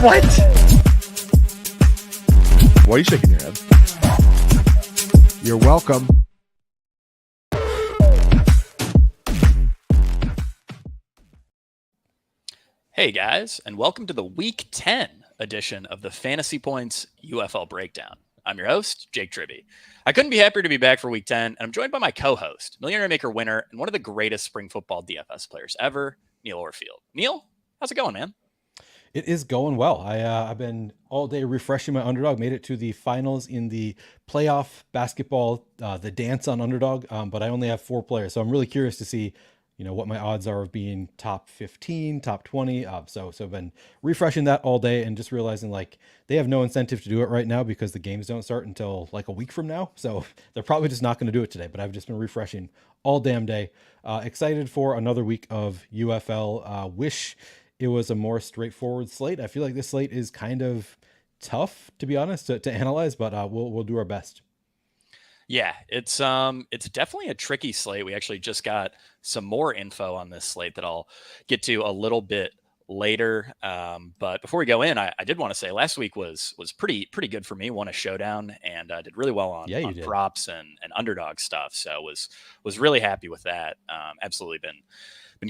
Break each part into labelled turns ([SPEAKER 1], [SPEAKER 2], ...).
[SPEAKER 1] What? Why are you shaking your head?
[SPEAKER 2] You're welcome.
[SPEAKER 3] Hey guys, and welcome to the Week 10 edition of the Fantasy Points UFL Breakdown. I'm your host, Jake Tribby. I couldn't be happier to be back for Week 10, and I'm joined by my co-host, Millionaire Maker winner, and one of the greatest spring football DFS players ever, Neil Orfield. Neil, how's it going, man?
[SPEAKER 4] It is going well. I've been all day refreshing my underdog. Made it to the finals in the playoff basketball, the dance on underdog. But I only have 4 players, so I'm really curious to see, what my odds are of being top 15, top 20. So I've been refreshing that all day and just realizing like they have no incentive to do it right now because the games don't start until like a week from now. So they're probably just not going to do it today. But I've just been refreshing all damn day. Excited for another week of UFL. Wish it was a more straightforward slate. I feel like this slate is kind of tough, to be honest, to analyze, but we'll do our best.
[SPEAKER 3] Yeah, it's definitely a tricky slate. We actually just got some more info on this slate that I'll get to a little bit later. But before we go in, I did want to say last week was pretty good for me. Won a showdown and did really well on props and underdog stuff. So was really happy with that. Absolutely been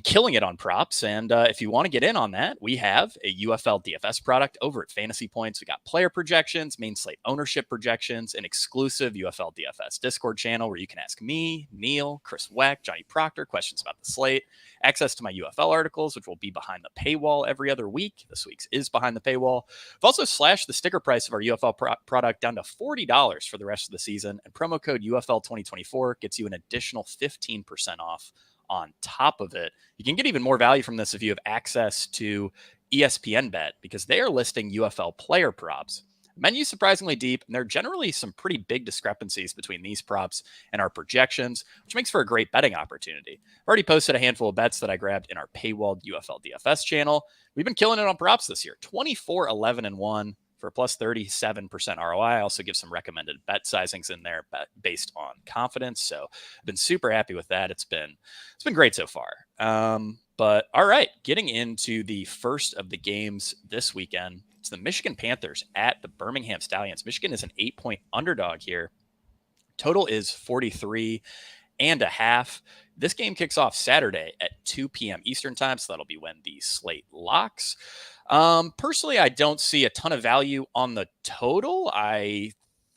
[SPEAKER 3] killing it on props. And if you want to get in on that, we have a UFL DFS product over at Fantasy Points. We got player projections, main slate ownership projections, an exclusive UFL DFS Discord channel where you can ask me, Neil, Chris Weck, Johnny Proctor questions about the slate, access to my UFL articles, which will be behind the paywall every other week. This week's is behind the paywall. We've also slashed the sticker price of our UFL product down to $40 for the rest of the season. And promo code UFL 2024 gets you an additional 15% off on top of it. You can get even more value from this if you have access to ESPN Bet because they are listing UFL player props. Menu surprisingly deep, and there are generally some pretty big discrepancies between these props and our projections, which makes for a great betting opportunity. I've already posted a handful of bets that I grabbed in our paywalled UFL DFS channel. We've been killing it on props this year, 24, 11, and 1 for plus 37% ROI. I also give some recommended bet sizings in there based on confidence. So I've been super happy with that. It's been great so far. But all right, getting into the first of the games this weekend, it's the Michigan Panthers at the Birmingham Stallions. Michigan is an 8-point underdog here. Total is 43.5. This game kicks off Saturday at 2 p.m. Eastern time, so that'll be when the slate locks. Personally, I don't see a ton of value on the total.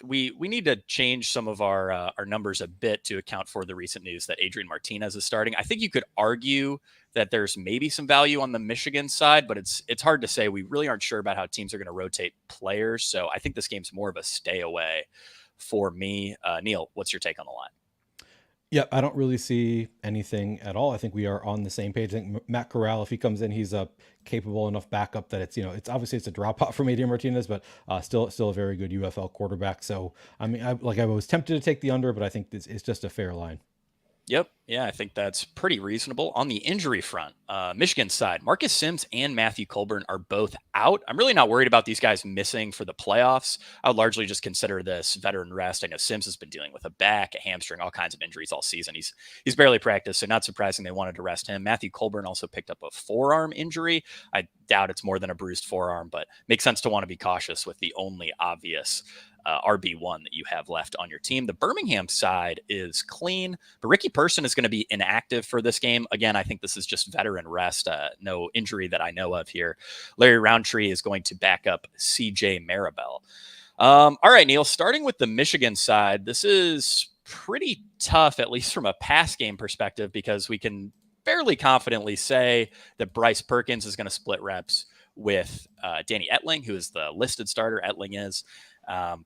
[SPEAKER 3] We need to change some of our numbers a bit to account for the recent news that Adrian Martinez is starting. I think you could argue that there's maybe some value on the Michigan side, but it's hard to say. We really aren't sure about how teams are going to rotate players. So I think this game's more of a stay away for me. Neil, what's your take on the line?
[SPEAKER 4] Yeah, I don't really see anything at all. I think we are on the same page. I think Matt Corral, if he comes in, he's a capable enough backup that it's it's obviously it's a drop off from Adrian Martinez, but still a very good UFL quarterback. So I mean, I was tempted to take the under, but I think it's just a fair line.
[SPEAKER 3] Yep. Yeah, I think that's pretty reasonable. On the injury front, Michigan side, Marcus Sims and Matthew Colburn are both out. I'm really not worried about these guys missing for the playoffs. I would largely just consider this veteran rest. I know Sims has been dealing with a back, a hamstring, all kinds of injuries all season. He's barely practiced, so not surprising they wanted to rest him. Matthew Colburn also picked up a forearm injury. I doubt it's more than a bruised forearm, but makes sense to want to be cautious with the only obvious RB1 that you have left on your team. The Birmingham side is clean, but Ricky Person is going to be inactive for this game. Again, I think this is just veteran rest. No injury that I know of here. Larry Roundtree is going to back up CJ Maribel. All right, Neil, starting with the Michigan side, this is pretty tough, at least from a pass game perspective, because we can fairly confidently say that Bryce Perkins is going to split reps with Danny Etling, who is the listed starter. Etling is.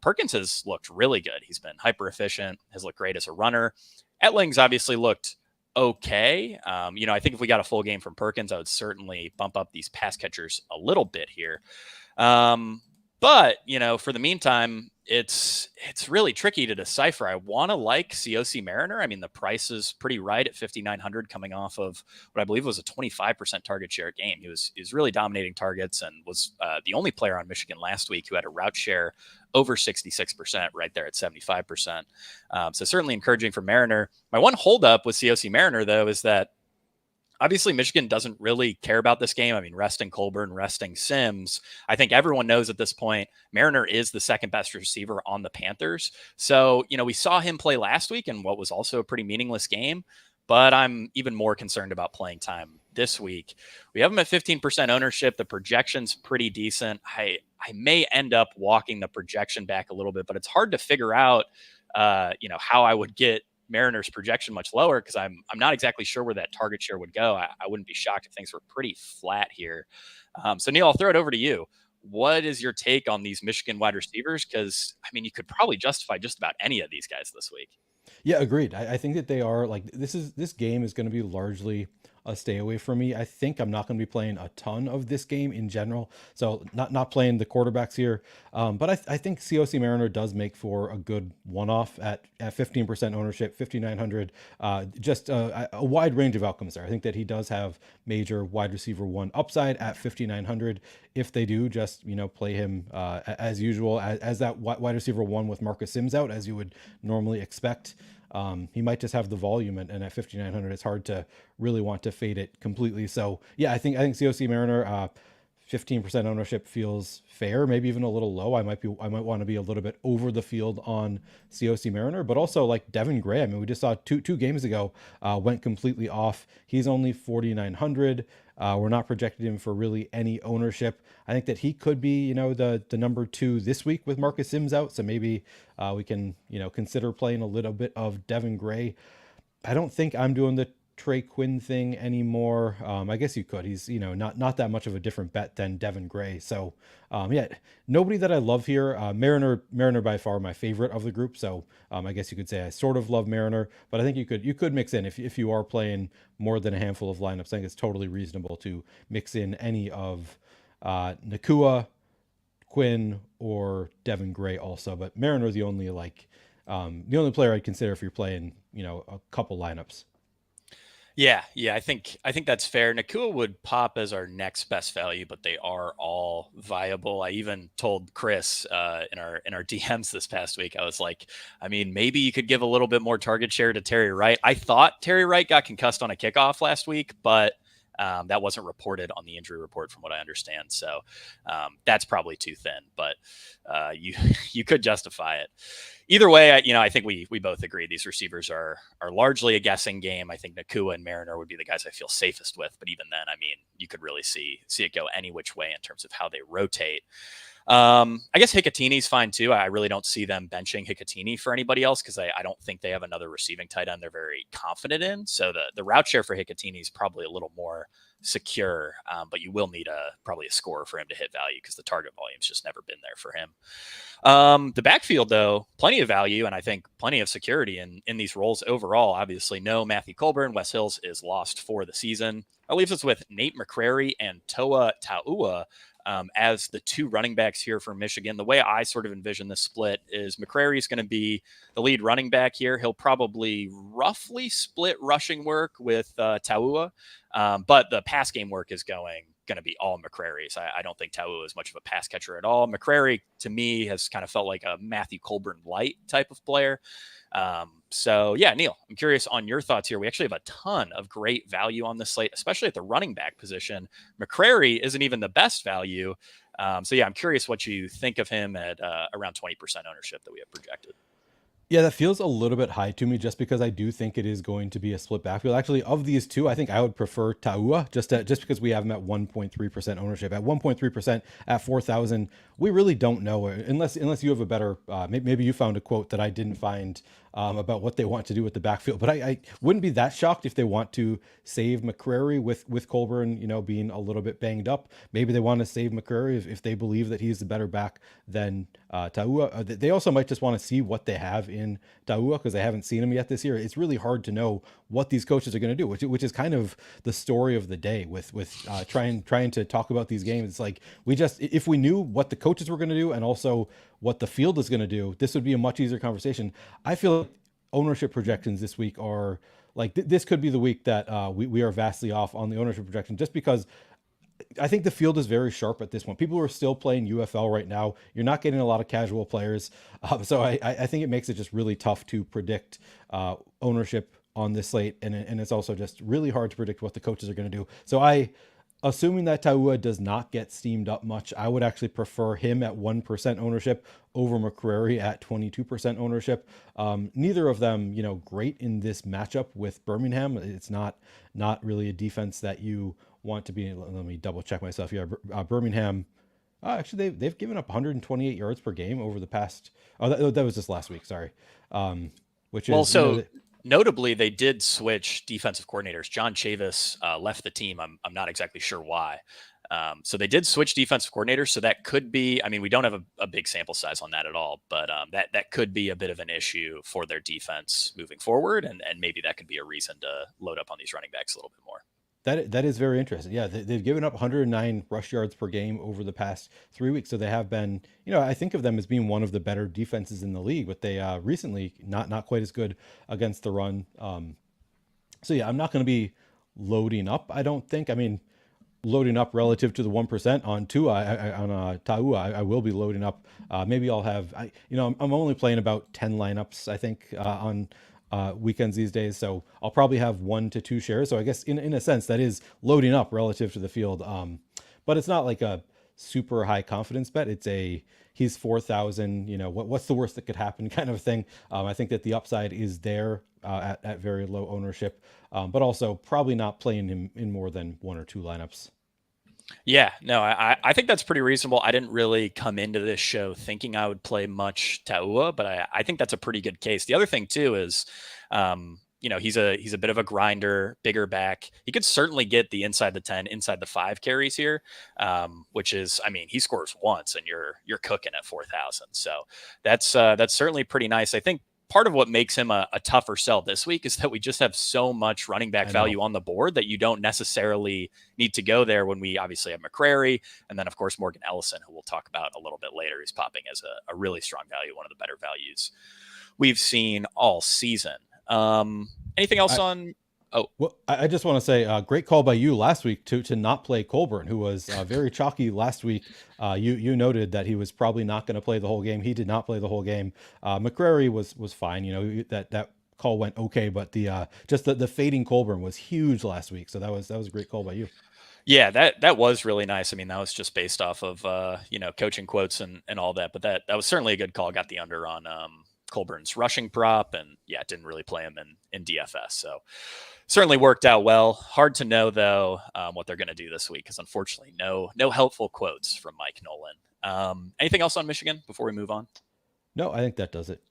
[SPEAKER 3] Perkins has looked really good. He's been hyper efficient, has looked great as a runner. Etling's obviously looked okay. I think if we got a full game from Perkins, I would certainly bump up these pass catchers a little bit here. But, for the meantime, it's really tricky to decipher. I want to like COC Mariner. I mean, the price is pretty right at 5,900 coming off of what I believe was a 25% target share game. He was really dominating targets and was the only player on Michigan last week who had a route share over 66%, right there at 75%. So certainly encouraging for Mariner. My one holdup with COC Mariner, though, is that Obviously, Michigan doesn't really care about this game. I mean, resting Colburn, resting Sims. I think everyone knows at this point, Mariner is the second best receiver on the Panthers. So, we saw him play last week in what was also a pretty meaningless game, but I'm even more concerned about playing time this week. We have him at 15% ownership. The projection's pretty decent. I may end up walking the projection back a little bit, but it's hard to figure out, how I would get Mariners projection much lower, because I'm not exactly sure where that target share would go. I wouldn't be shocked if things were pretty flat here. So Neil, I'll throw it over to you. What is your take on these Michigan wide receivers? Because you could probably justify just about any of these guys this week.
[SPEAKER 4] Yeah, agreed. I think that they are like this game is going to be largely a stay away from me. I think I'm not going to be playing a ton of this game in general. So not playing the quarterbacks here. But I think COC Mariner does make for a good one-off at 15% ownership, 5,900. Just a wide range of outcomes there. I think that he does have major wide receiver one upside at 5,900. If they do, just play him as usual as that wide receiver one with Marcus Sims out, as you would normally expect. He might just have the volume, and at 5,900, it's hard to really want to fade it completely. So yeah, I think COC Mariner, 15% ownership feels fair, maybe even a little low. I might want to be a little bit over the field on COC Mariner, but also like Devin Gray. I mean, we just saw two games ago, went completely off. He's only 4,900. We're not projecting him for really any ownership. I think that he could be, the number 2 this week with Marcus Sims out. So maybe we can, consider playing a little bit of Devin Gray. I don't think I'm doing the Trey Quinn thing anymore. I guess you could. He's, not that much of a different bet than Devin Gray. So yeah, nobody that I love here. Mariner by far my favorite of the group. So I guess you could say I sort of love Mariner, but I think you could mix in if you are playing more than a handful of lineups. I think it's totally reasonable to mix in any of Nakua, Quinn, or Devin Gray also. But Mariner is the only player I'd consider if you're playing, a couple lineups.
[SPEAKER 3] Yeah, I think that's fair. Nakua would pop as our next best value, but they are all viable. I even told Chris in our DMs this past week, I was like, maybe you could give a little bit more target share to Terry Wright. I thought Terry Wright got concussed on a kickoff last week, but that wasn't reported on the injury report from what I understand. So that's probably too thin, but you could justify it. Either way, I think we both agree these receivers are largely a guessing game. I think Nakua and Mariner would be the guys I feel safest with. But even then, you could really see it go any which way in terms of how they rotate. I guess Hicatini's fine too. I really don't see them benching Hicatini for anybody else, because I don't think they have another receiving tight end they're very confident in. So the route share for Hicatini is probably a little more secure, but you will need probably a scorer for him to hit value, because the target volume's just never been there for him. The backfield, though, plenty of value, and I think plenty of security in these roles overall. Obviously, no Matthew Colburn. Wes Hills is lost for the season. That leaves us with Nate McCrary and Toa Taua as the 2 running backs here for Michigan. The way I sort of envision this split is McCrary is going to be the lead running back here. He'll probably roughly split rushing work with Taua, but the pass game work is going to be all McCrary's. I don't think Taua is much of a pass catcher at all. McCrary, to me, has kind of felt like a Matthew Colburn light type of player. So yeah, Neil, I'm curious on your thoughts here. We actually have a ton of great value on this slate, especially at the running back position. McCrary isn't even the best value. So yeah, I'm curious what you think of him at around 20% ownership that we have projected.
[SPEAKER 4] Yeah, that feels a little bit high to me, just because I do think it is going to be a split backfield. Actually, of these two, I think I would prefer Taua just because we have him at 1.3% ownership. At 1.3% at 4,000, we really don't know, unless you have a better, maybe you found a quote that I didn't find about what they want to do with the backfield. But I wouldn't be that shocked if they want to save McCrary with Colburn, being a little bit banged up. Maybe they want to save McCrary if they believe that he's the better back than Taua. They also might just want to see what they have in Taua, because they haven't seen him yet this year. It's really hard to know what these coaches are going to do, which is kind of the story of the day with trying to talk about these games. It's like, if we knew what the coaches were going to do and also what the field is going to do, this would be a much easier conversation. I feel like ownership projections this week are like, this could be the week that we are vastly off on the ownership projection, just because I think the field is very sharp at this point. People are still playing UFL right now. You're not getting a lot of casual players. So I think it makes it just really tough to predict ownership on this slate, and it's also just really hard to predict what the coaches are going to do. So assuming that Taua does not get steamed up much, I would actually prefer him at 1% ownership over McCrary at 22% ownership. Neither of them, great in this matchup with Birmingham. It's not really a defense that you want to be. Let me double check myself here. Birmingham, actually, they've given up 128 yards per game over the past. Oh, that was just last week. Sorry. Which is
[SPEAKER 3] well, so notably, they did switch defensive coordinators. John Chavis left the team. I'm not exactly sure why. So they did switch defensive coordinators. So that could be, I mean, we don't have a big sample size on that at all, but that could be a bit of an issue for their defense moving forward. And maybe that could be a reason to load up on these running backs a little bit more.
[SPEAKER 4] That is very interesting. Yeah, they've given up 109 rush yards per game over the past 3 weeks. So they have been, I think of them as being one of the better defenses in the league, but they recently not quite as good against the run. So yeah, I'm not going to be loading up, I don't think. I mean, loading up relative to the 1% on Taua, I will be loading up. Maybe I'll have, I'm only playing about 10 lineups, I think, on weekends these days. So I'll probably have 1 to 2 shares. So I guess in a sense that is loading up relative to the field. But it's not like a super high confidence bet. He's 4,000, what's the worst that could happen kind of thing. I think that the upside is there at very low ownership, but also probably not playing him in more than 1 or 2 lineups.
[SPEAKER 3] Yeah, no, I think that's pretty reasonable. I didn't really come into this show thinking I would play much Taua, but I think that's a pretty good case. The other thing too is, he's a bit of a grinder, bigger back. He could certainly get the inside the 10, inside the 5 carries here, which is, I mean, he scores once and you're cooking at 4,000. So that's certainly pretty nice. I think part of what makes him a tougher sell this week is that we just have so much running back value on the board that you don't necessarily need to go there when we obviously have McCrary. And then, of course, Morgan Ellison, who we'll talk about a little bit later. He's popping as a really strong value, one of the better values we've seen all season. Anything else on... Oh,
[SPEAKER 4] well, I just want to say, great call by you last week to not play Colburn, who was very chalky last week. You noted that he was probably not going to play the whole game. He did not play the whole game. McCrary was fine. That call went okay, but the fading Colburn was huge last week. So that was a great call by you.
[SPEAKER 3] Yeah, that was really nice. I mean, that was just based off of coaching quotes and all that. But that was certainly a good call. Got the under on Colburn's rushing prop, and yeah, didn't really play him in DFS. So certainly worked out well. Hard to know though what they're going to do this week, because unfortunately, no helpful quotes from Mike Nolan. Anything else on Michigan before we move on?
[SPEAKER 4] No, I think that does it.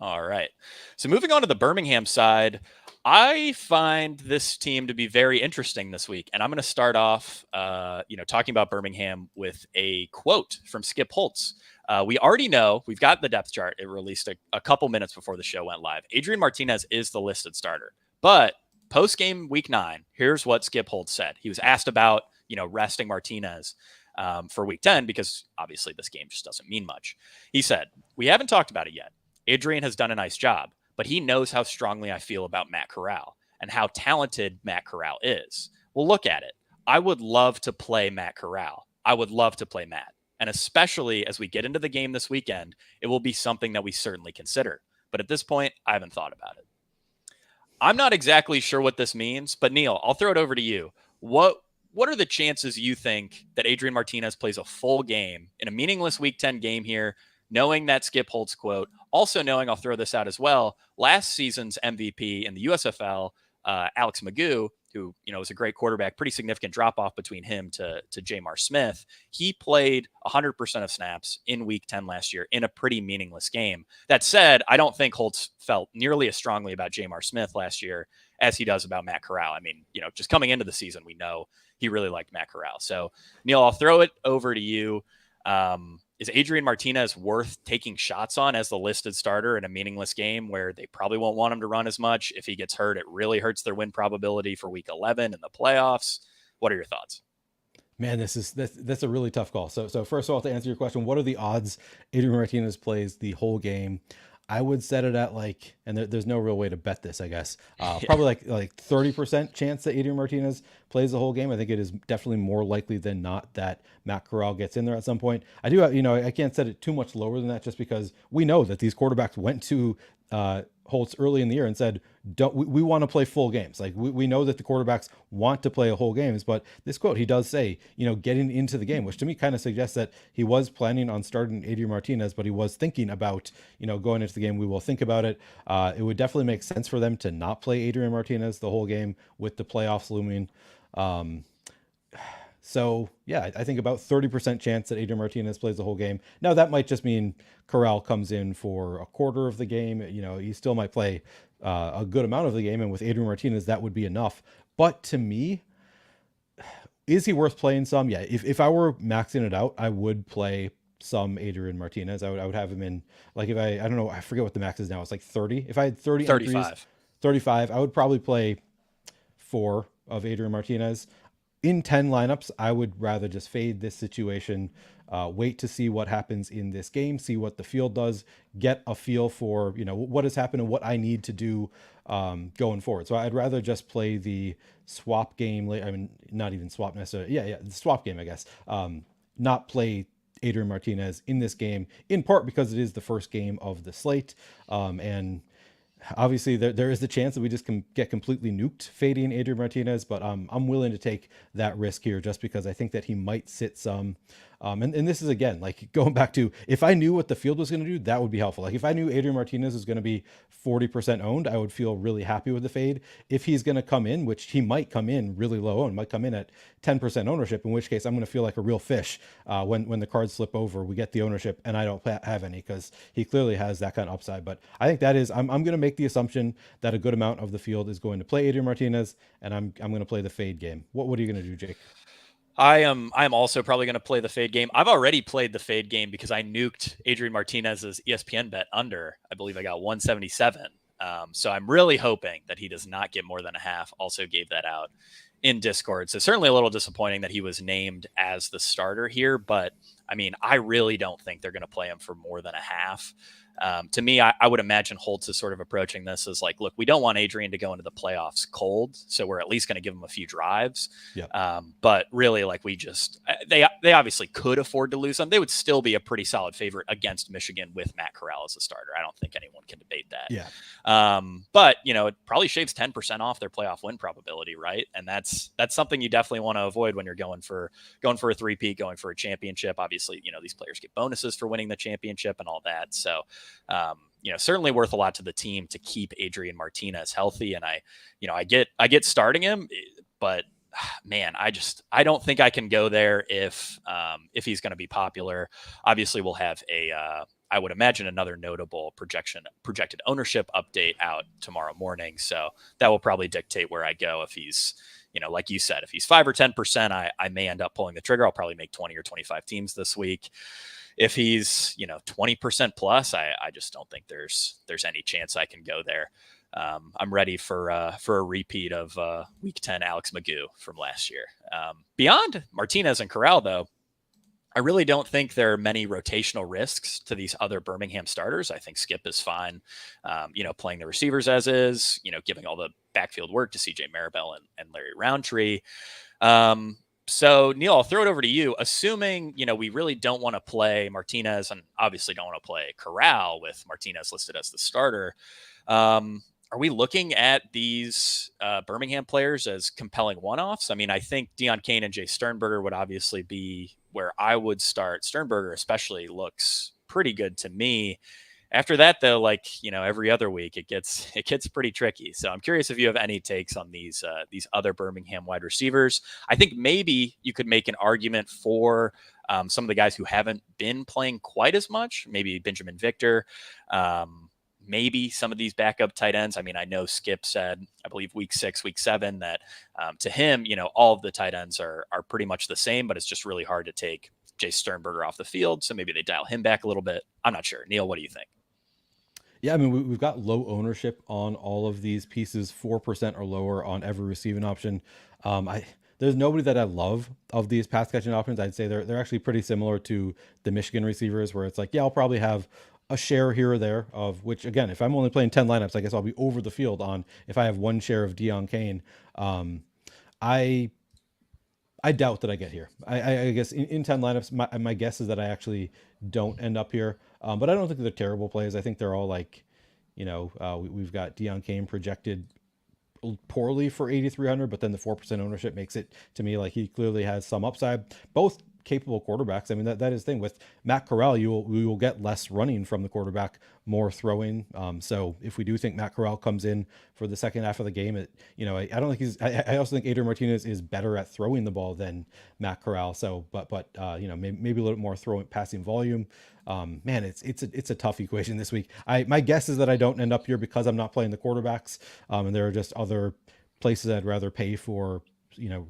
[SPEAKER 3] All right. So moving on to the Birmingham side, I find this team to be very interesting this week. And I'm going to start off, talking about Birmingham with a quote from Skip Holtz. We already know, we've got the depth chart. It released a couple minutes before the show went live. Adrian Martinez is the listed starter. But post-game week 9, here's what Skip Holtz said. He was asked about, resting Martinez for week 10, because obviously this game just doesn't mean much. He said, "We haven't talked about it yet. Adrian has done a nice job, but he knows how strongly I feel about Matt Corral and how talented Matt Corral is. Well, look at it. I would love to play Matt Corral. I would love to play Matt. And especially as we get into the game this weekend, it will be something that we certainly consider. But at this point, I haven't thought about it." I'm not exactly sure what this means, but Neil, I'll throw it over to you. What are the chances you think that Adrian Martinez plays a full game in a meaningless week 10 game here, knowing that Skip Holtz quote, also knowing, I'll throw this out as well, last season's MVP in the USFL, Alex Magoo, who, was a great quarterback, pretty significant drop-off between him to Jamar Smith. He played 100% of snaps in week 10 last year in a pretty meaningless game. That said, I don't think Holtz felt nearly as strongly about Jamar Smith last year as he does about Matt Corral. I mean, just coming into the season, we know he really liked Matt Corral. So, Neil, I'll throw it over to you. Is Adrian Martinez worth taking shots on as the listed starter in a meaningless game where they probably won't want him to run as much? If he gets hurt, it really hurts their win probability for week 11 in the playoffs. What are your thoughts?
[SPEAKER 4] Man, that's a really tough call. So first of all, to answer your question, what are the odds Adrian Martinez plays the whole game? I would set it at and there's no real way to bet this, I guess. Probably like 30% chance that Adrian Martinez plays the whole game. I think it is definitely more likely than not that Matt Corral gets in there at some point. I do, I can't set it too much lower than that, just because we know that these quarterbacks went to Holtz early in the year and said, we want to play full games. Like we know that the quarterbacks want to play whole games, but this quote, he does say, getting into the game, which to me kind of suggests that he was planning on starting Adrian Martinez, but he was thinking about, going into the game. We will think about it. It would definitely make sense for them to not play Adrian Martinez the whole game with the playoffs looming. So yeah, I think about 30% chance that Adrian Martinez plays the whole game. Now that might just mean Corral comes in for a quarter of the game. He still might play a good amount of the game, and with Adrian Martinez, that would be enough. But to me, is he worth playing some? Yeah, if I were maxing it out, I would play some Adrian Martinez. I would have him in, like, if I don't know, I forget what the max is now. It's like 30. If I had 30 entries, 35, I would probably play 4 of Adrian Martinez. In 10 lineups, I would rather just fade this situation, wait to see what happens in this game, see what the field does, get a feel for, what has happened and what I need to do going forward. So I'd rather just play the swap game. I mean, not even swap necessarily. Yeah, the swap game, I guess. Not play Adrian Martinez in this game, in part because it is the first game of the slate. And obviously, there is the chance that we just can get completely nuked fading Adrian Martinez, but I'm willing to take that risk here just because I think that he might sit some. And this is, again, like going back to, if I knew what the field was going to do, that would be helpful. Like if I knew Adrian Martinez was going to be 40% owned, I would feel really happy with the fade. If he's going to come in, which he might come in really low owned, might come in at 10% ownership, in which case I'm going to feel like a real fish when the cards flip over, we get the ownership and I don't have any, because he clearly has that kind of upside. But I think that is, I'm going to make the assumption that a good amount of the field is going to play Adrian Martinez, and I'm going to play the fade game. What are you going to do, Jake?
[SPEAKER 3] I'm also probably going to play the fade game. I've already played the fade game because I nuked Adrian Martinez's ESPN bet under. I believe I got 177. So I'm really hoping that he does not get more than a half. Also gave that out in Discord. So certainly a little disappointing that he was named as the starter here. But I mean, I really don't think they're going to play him for more than a half. To me, I would imagine Holtz is sort of approaching this as like, look, we don't want Adrian to go into the playoffs cold, so we're at least going to give him a few drives. Yeah. But really, like, they obviously could afford to lose them. They would still be a pretty solid favorite against Michigan with Matt Corral as a starter. I don't think anyone can debate that.
[SPEAKER 4] Yeah.
[SPEAKER 3] But it probably shaves 10% off their playoff win probability, right? And that's something you definitely want to avoid when you're going for a three-peat, going for a championship. Obviously, these players get bonuses for winning the championship and all that. So, certainly worth a lot to the team to keep Adrian Martinez healthy. And I get starting him, but man, I don't think I can go there if he's going to be popular. Obviously we'll have I would imagine another notable projected ownership update out tomorrow morning. So that will probably dictate where I go. If he's, like you said, if he's 5 or 10%, I may end up pulling the trigger. I'll probably make 20 or 25 teams this week. If he's, 20% plus, I just don't think there's any chance I can go there. I'm ready for a repeat of week 10 Alex Magoo from last year. Beyond Martinez and Corral, though, I really don't think there are many rotational risks to these other Birmingham starters. I think Skip is fine, playing the receivers as is, giving all the backfield work to CJ Maribel and Larry Roundtree. So, Neil, I'll throw it over to you. Assuming, we really don't want to play Martinez and obviously don't want to play Corral with Martinez listed as the starter. Are we looking at these Birmingham players as compelling one-offs? I mean, I think Deion Kane and Jay Sternberger would obviously be where I would start. Sternberger especially looks pretty good to me. After that, though, like, every other week, it gets pretty tricky. So I'm curious if you have any takes on these other Birmingham wide receivers. I think maybe you could make an argument for some of the guys who haven't been playing quite as much, maybe Benjamin Victor, maybe some of these backup tight ends. I mean, I know Skip said, I believe week 6, week 7, that to him, all of the tight ends are pretty much the same, but it's just really hard to take Jay Sternberger off the field. So maybe they dial him back a little bit. I'm not sure. Neil, what do you think?
[SPEAKER 4] Yeah, I mean, we've got low ownership on all of these pieces, 4% or lower on every receiving option. There's nobody that I love of these pass catching options. I'd say they're actually pretty similar to the Michigan receivers, where it's like, yeah, I'll probably have a share here or there of which, again, if I'm only playing 10 lineups, I guess I'll be over the field on if I have one share of Deion Kane. I doubt that I get here. I guess in 10 lineups, my guess is that I actually don't end up here. But I don't think they're terrible plays. I think they're all like We've got Deion Kane projected poorly for 8,300, but then the 4% ownership makes it to me like he clearly has some upside. Both capable quarterbacks. I mean, that is the thing with Matt Corral. You will get less running from the quarterback, more throwing. So if we do think Matt Corral comes in for the second half of the game, I don't think I also think Adrian Martinez is better at throwing the ball than Matt Corral. So, but maybe a little more passing volume. Man, it's a tough equation this week. My guess is that I don't end up here because I'm not playing the quarterbacks, and there are just other places I'd rather pay for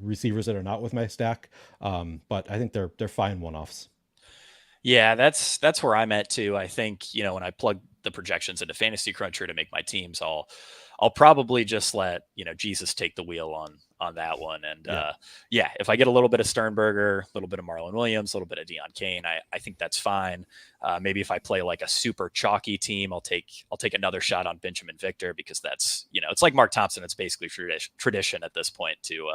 [SPEAKER 4] receivers that are not with my stack. But I think they're fine one-offs.
[SPEAKER 3] Yeah, that's where I'm at too. I think when I plug the projections into Fantasy Cruncher to make my teams, I'll probably just let Jesus take the wheel on that one. And if I get a little bit of Sternberger, a little bit of Marlon Williams, a little bit of Deion Kane, I think that's fine. Maybe if I play like a super chalky team, I'll take another shot on Benjamin Victor, because that's it's like Mark Thompson. It's basically tradition at this point to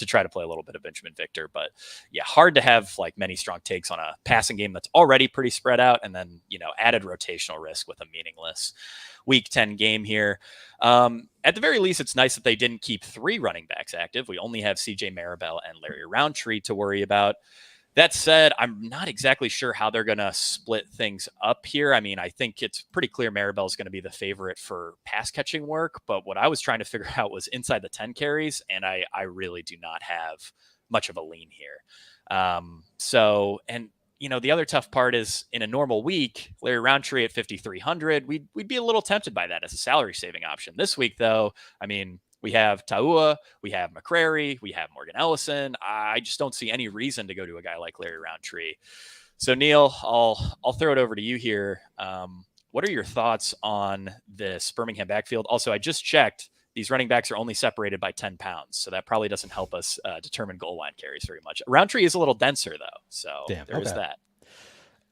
[SPEAKER 3] try to play a little bit of Benjamin Victor. But yeah, hard to have like many strong takes on a passing game that's already pretty spread out, and then added rotational risk with a meaningless Week 10 game here. At the very least, it's nice that they didn't keep 3 running backs active. We only have CJ Maribel and Larry Roundtree to worry about. That said, I'm not exactly sure how they're going to split things up here. I mean, I think it's pretty clear Maribel is going to be the favorite for pass catching work, but what I was trying to figure out was inside the 10 carries, and I really do not have much of a lean here. The other tough part is in a normal week, Larry Roundtree at 5,300, we'd be a little tempted by that as a salary saving option. This week, though, I mean, we have Taua, we have McCrary, we have Morgan Ellison. I just don't see any reason to go to a guy like Larry Roundtree. So Neil, I'll throw it over to you here. What are your thoughts on this Birmingham backfield? Also, I just checked. These running backs are only separated by 10 pounds, so that probably doesn't help us determine goal line carries very much. Roundtree is a little denser, though, so there's that.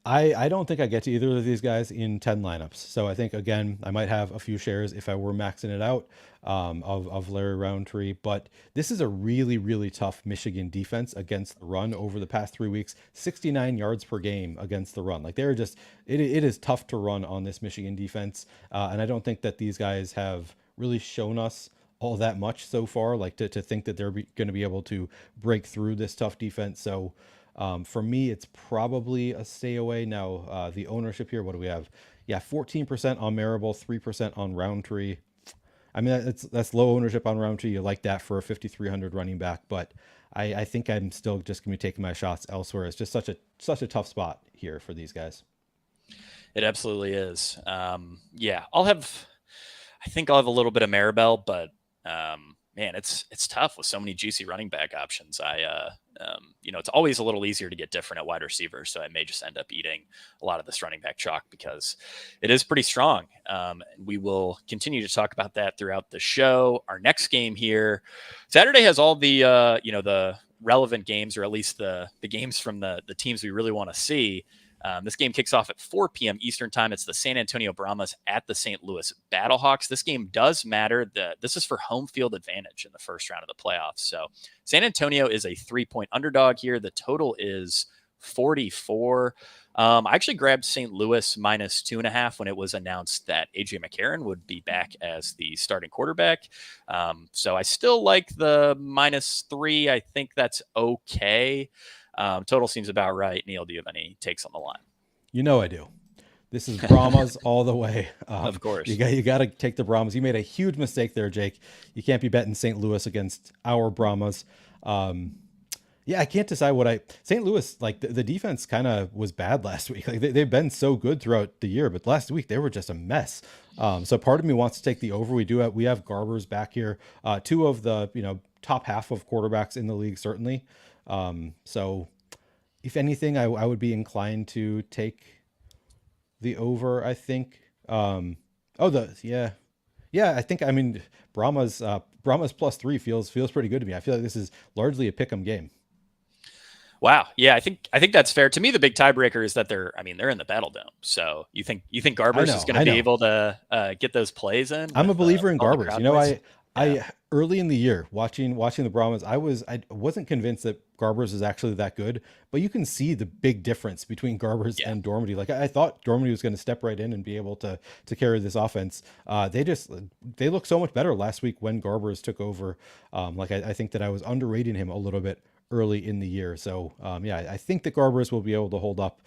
[SPEAKER 4] I don't think I get to either of these guys in 10 lineups. So I think, again, I might have a few shares if I were maxing it out of Larry Roundtree. But this is a really, really tough Michigan defense against the run over the past 3 weeks. 69 yards per game against the run. Like it is tough to run on this Michigan defense. And I don't think that these guys have really shown us all that much so far, like to think that they're going to be able to break through this tough defense. So for me, it's probably a stay away. Now, the ownership here, what do we have? Yeah, 14% on Maribel, 3% on Roundtree. I mean, that's low ownership on Roundtree. You like that for a 5,300 running back, but I think I'm still just going to be taking my shots elsewhere. It's just such a tough spot here for these guys.
[SPEAKER 3] It absolutely is. I think I'll have a little bit of Maribel, but man, it's tough with so many juicy running back options. It's always a little easier to get different at wide receiver, so I may just end up eating a lot of this running back chalk because it is pretty strong. We will continue to talk about that throughout the show. Our next game here, Saturday, has all the the relevant games, or at least the games from the teams we really want to see. This game kicks off at 4 p.m. Eastern time. It's the San Antonio Brahmas at the St. Louis Battlehawks. This game does matter. This is for home field advantage in the first round of the playoffs. So San Antonio is a 3-point underdog here. The total is 44. I actually grabbed St. Louis minus 2.5 when it was announced that AJ McCarron would be back as the starting quarterback. So I still like the -3. I think that's okay. Total seems about right. Neil, do you have any takes on the line?
[SPEAKER 4] I do. This is Brahmas all the way.
[SPEAKER 3] Of course.
[SPEAKER 4] You got to take the Brahmas. You made a huge mistake there, Jake. You can't be betting St. Louis against our Brahmas. I can't decide St. Louis, like the defense kind of was bad last week. Like they've been so good throughout the year, but last week they were just a mess. So part of me wants to take the over. We have Garbers back here. 2 of the, top half of quarterbacks in the league, certainly. So if anything, I would be inclined to take the over, I think. I think, Brahmas +3 feels pretty good to me. I feel like this is largely a pick'em game.
[SPEAKER 3] Wow. Yeah, I think that's fair. To me, the big tiebreaker is that they're in the Battle Dome. So you think Garbers is going to be able to get those plays in?
[SPEAKER 4] I'm a believer in Garbers.
[SPEAKER 3] Yeah.
[SPEAKER 4] I early in the year watching the Brahmas, I wasn't convinced that Garbers is actually that good, but you can see the big difference between Garbers
[SPEAKER 3] Yeah.
[SPEAKER 4] and Dormady. Like I thought Dormady was going to step right in and be able to carry this offense. They look so much better last week when Garbers took over. I think that I was underrating him a little bit early in the year. So I think that Garbers will be able to hold up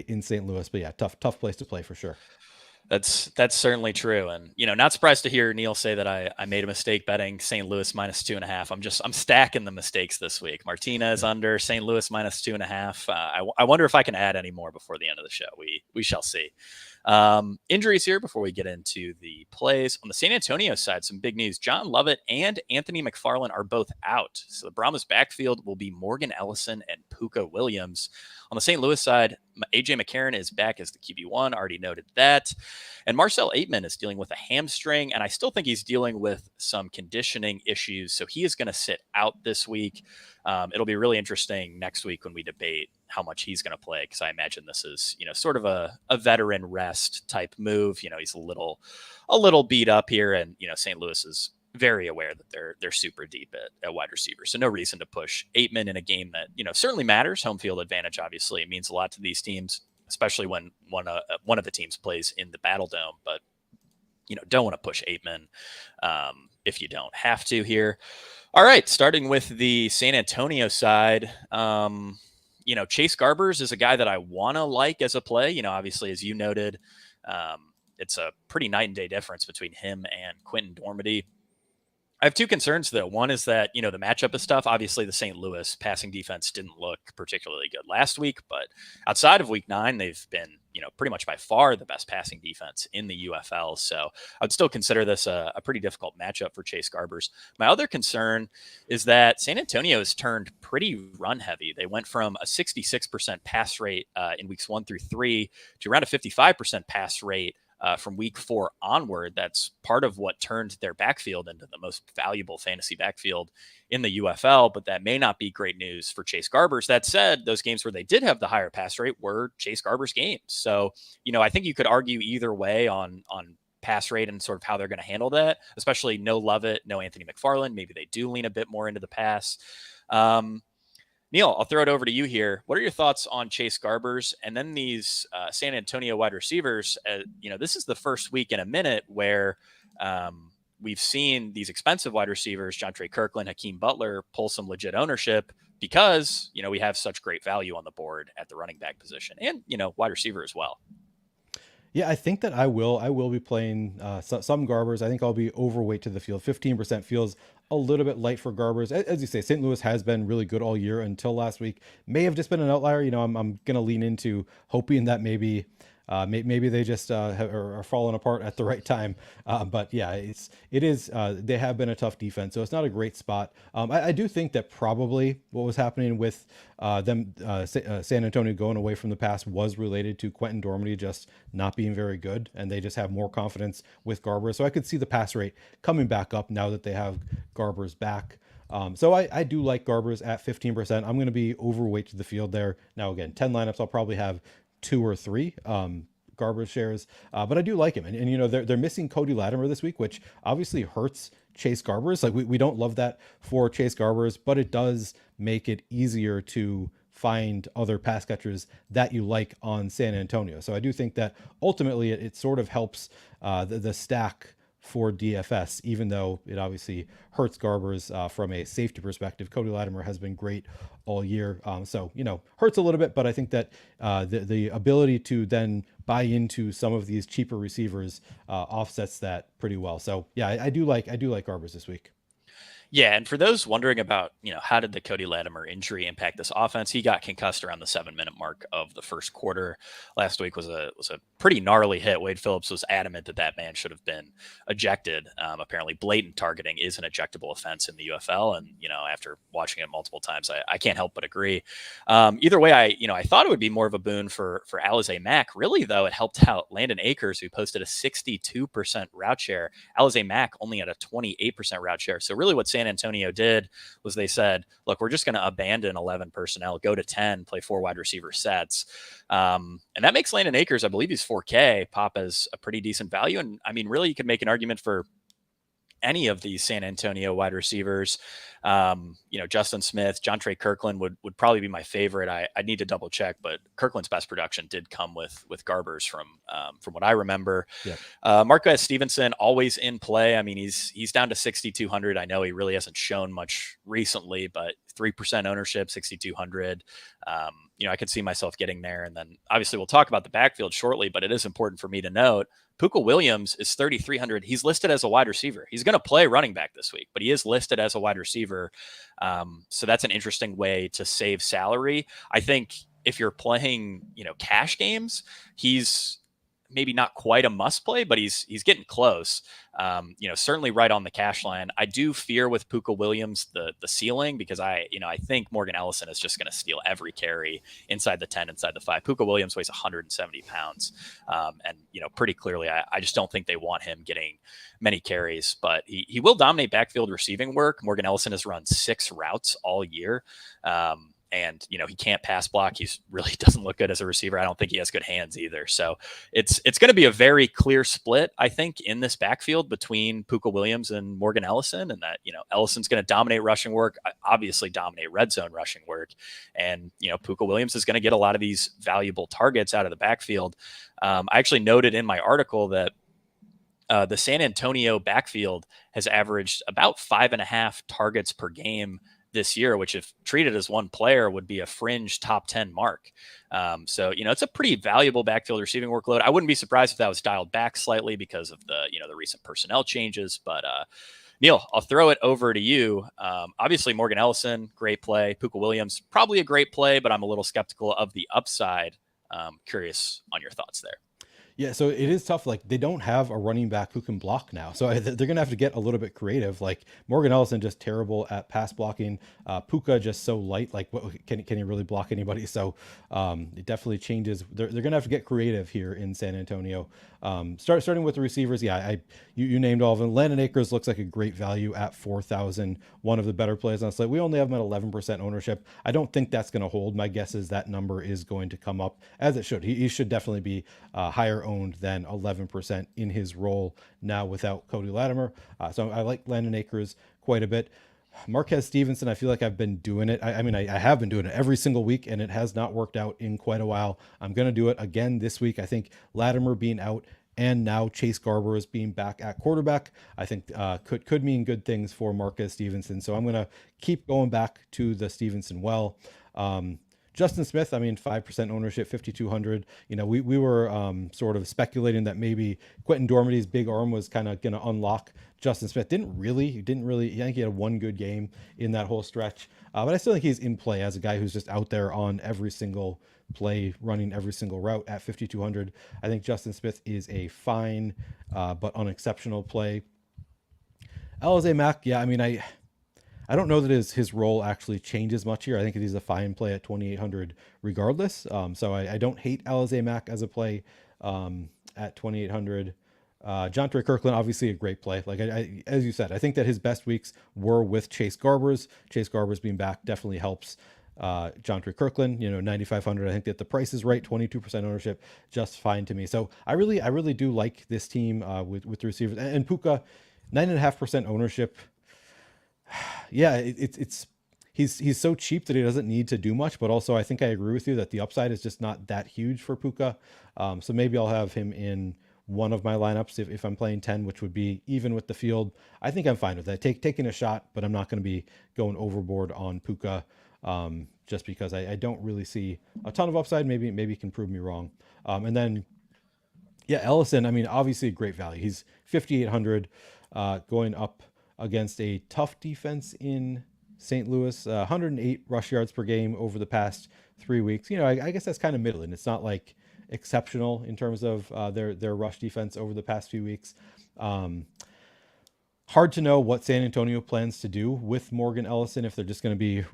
[SPEAKER 4] in St. Louis. But yeah, tough place to play for sure.
[SPEAKER 3] That's certainly true. And, not surprised to hear Neil say that I made a mistake betting St. Louis -2.5. I'm stacking the mistakes this week. Martinez under, St. Louis -2.5. I wonder if I can add any more before the end of the show. We shall see. Injuries here before we get into the plays. On the San Antonio side, some big news. John Lovett and Anthony McFarland are both out. So the Brahmas backfield will be Morgan Ellison and Puka Williams. On the St. Louis side, AJ McCarron is back as the QB1. Already noted that. And Marcel Aitman is dealing with a hamstring, and I still think he's dealing with some conditioning issues. So he is going to sit out this week. It'll be really interesting next week when we debate how much he's going to play, because I imagine this is, sort of a veteran rest type move. He's a little beat up here, and St. Louis is very aware that they're super deep at wide receiver. So no reason to push Aitman in a game that, certainly matters. Home field advantage obviously means a lot to these teams, especially when one of the teams plays in the Battle Dome. But don't want to push Aitman if you don't have to here. All right, starting with the San Antonio side. Chase Garbers is a guy that I want to like as a play. Obviously, as you noted, it's a pretty night and day difference between him and Quentin Dormady. I have two concerns, though. One is that, the matchup is tough. Obviously, the St. Louis passing defense didn't look particularly good last week, but outside of week 9, they've been, pretty much by far the best passing defense in the UFL. So I'd still consider this a pretty difficult matchup for Chase Garbers. My other concern is that San Antonio has turned pretty run heavy. They went from a 66% pass rate in weeks 1 through 3 to around a 55% pass rate from week 4 onward. That's part of what turned their backfield into the most valuable fantasy backfield in the UFL, but that may not be great news for Chase Garbers. That said, those games where they did have the higher pass rate were Chase Garbers games. So, I think you could argue either way on pass rate and sort of how they're going to handle that, especially no Lovett, no Anthony McFarland. Maybe they do lean a bit more into the pass. Neil, I'll throw it over to you here. What are your thoughts on Chase Garbers and then these San Antonio wide receivers? This is the first week in a minute where we've seen these expensive wide receivers, Jontre Kirkland, Hakeem Butler, pull some legit ownership because, we have such great value on the board at the running back position and, wide receiver as well.
[SPEAKER 4] Yeah, I think that I will be playing some Garbers. I think I'll be overweight to the field. 15% feels a little bit light for Garbers. As you say, St. Louis has been really good all year until last week. May have just been an outlier. I'm going to lean into hoping that maybe they just are falling apart at the right time. But yeah, it is. They have been a tough defense, so it's not a great spot. I do think that probably what was happening with San Antonio going away from the pass was related to Quentin Dormady just not being very good, and they just have more confidence with Garbers. So I could see the pass rate coming back up now that they have Garbers back. So I do like Garbers at 15%. I'm going to be overweight to the field there. Now, again, 10 lineups, I'll probably have 2 or 3 Garbers shares, but I do like him. And they're missing Cody Latimer this week, which obviously hurts Chase Garbers. Like we don't love that for Chase Garbers, but it does make it easier to find other pass catchers that you like on San Antonio. So I do think that ultimately it sort of helps the stack for DFS, even though it obviously hurts Garbers from a safety perspective. Cody Latimer has been great all year. So, hurts a little bit, but I think that the ability to then buy into some of these cheaper receivers offsets that pretty well. So yeah, I do like Garbers this week.
[SPEAKER 3] Yeah, and for those wondering about, how did the Cody Latimer injury impact this offense? He got concussed around the 7-minute mark of the first quarter. Last week was a pretty gnarly hit. Wade Phillips was adamant that man should have been ejected. Apparently, blatant targeting is an ejectable offense in the UFL, and after watching it multiple times, I can't help but agree. Either way, I thought it would be more of a boon for Alize Mack. Really, though, it helped out Landon Akers, who posted a 62% route share. Alize Mack only had a 28% route share. So really, what San Antonio did was they said, look, we're just going to abandon 11 personnel, go to 10, play 4 wide receiver sets. And that makes Landon Akers, I believe he's 4K, pop as a pretty decent value. And I mean, really, you could make an argument for any of these San Antonio wide receivers. Justin Smith, Jontre Kirkland would probably be my favorite. I need to double check, but Kirkland's best production did come with Garbers from what I remember.
[SPEAKER 4] Yep.
[SPEAKER 3] Marquez Stevenson always in play. I mean, he's down to 6,200. I know he really hasn't shown much recently, but 3% ownership, 6,200. I could see myself getting there. And then obviously we'll talk about the backfield shortly, but it is important for me to note Puka Williams is 3,300. He's listed as a wide receiver. He's going to play running back this week, but he is listed as a wide receiver. So that's an interesting way to save salary. I think if you're playing, cash games, he's maybe not quite a must play, but he's getting close. Certainly right on the cash line. I do fear with Puka Williams the ceiling, because I think Morgan Ellison is just going to steal every carry inside the 10, inside the 5. Puka Williams weighs 170 pounds. And pretty clearly, I just don't think they want him getting many carries, but he will dominate backfield receiving work. Morgan Ellison has run 6 routes all year. And, he can't pass block. He's really doesn't look good as a receiver. I don't think he has good hands either. So it's going to be a very clear split, I think, in this backfield between Puka Williams and Morgan Ellison, and that, Ellison's going to dominate rushing work, obviously dominate red zone rushing work. And, Puka Williams is going to get a lot of these valuable targets out of the backfield. I actually noted in my article that the San Antonio backfield has averaged about 5.5 targets per game this year, which if treated as one player would be a fringe top 10 mark. So it's a pretty valuable backfield receiving workload. I wouldn't be surprised if that was dialed back slightly because of the recent personnel changes, but Neil, I'll throw it over to you. Obviously Morgan Ellison, great play. Puka Williams, probably a great play, but I'm a little skeptical of the upside. Curious on your thoughts there.
[SPEAKER 4] Yeah, so it is tough. Like, they don't have a running back who can block now. So they're going to have to get a little bit creative. Like, Morgan Ellison just terrible at pass blocking. Puka just so light. Like, can he really block anybody? So it definitely changes. They're going to have to get creative here in San Antonio. Starting with the receivers. Yeah, you named all of them. Landon Akers looks like a great value at 4,000. One of the better plays on the slate. We only have him at 11% ownership. I don't think that's going to hold. My guess is that number is going to come up, as it should. He should definitely be higher owned than 11% in his role now without Cody Latimer. So I like Landon Akers quite a bit. Marquez Stevenson, I feel like I've been doing it. I mean, I have been doing it every single week, and it has not worked out in quite a while. I'm going to do it again this week. I think Latimer being out and now Chase Garbers being back at quarterback, I think could mean good things for Marquez Stevenson. So I'm going to keep going back to the Stevenson well. Justin Smith, I mean, 5% ownership, 5,200. We were sort of speculating that maybe Quentin Dormady's big arm was kind of going to unlock Justin Smith. Didn't really. I think he had one good game in that whole stretch. But I still think he's in play as a guy who's just out there on every single play, running every single route at 5,200. I think Justin Smith is a fine but unexceptional play. Alize Mack, yeah, I mean, I don't know that his role actually changes much here. I think he's a fine play at 2,800 regardless. So I don't hate Alize Mack as a play at 2,800. Jontre Kirkland, obviously a great play. Like as you said, I think that his best weeks were with Chase Garbers. Chase Garbers being back definitely helps Jontre Kirkland. 9,500. I think that the price is right. 22% ownership, just fine to me. So I really do like this team with the receivers and Puka, 9.5% ownership. Yeah, he's so cheap that he doesn't need to do much, but also I think I agree with you that the upside is just not that huge for Puka. So maybe I'll have him in one of my lineups if I'm playing 10, which would be even with the field. I think I'm fine with that. Taking a shot, but I'm not going to be going overboard on Puka just because I don't really see a ton of upside. Maybe you can prove me wrong. And then, yeah, Ellison, I mean, obviously a great value. He's 5,800 going up against a tough defense in St. Louis, 108 rush yards per game over the past 3 weeks. I guess that's kind of middling. It's not like exceptional in terms of their rush defense over the past few weeks. Hard to know what San Antonio plans to do with Morgan Ellison, if they're just going to be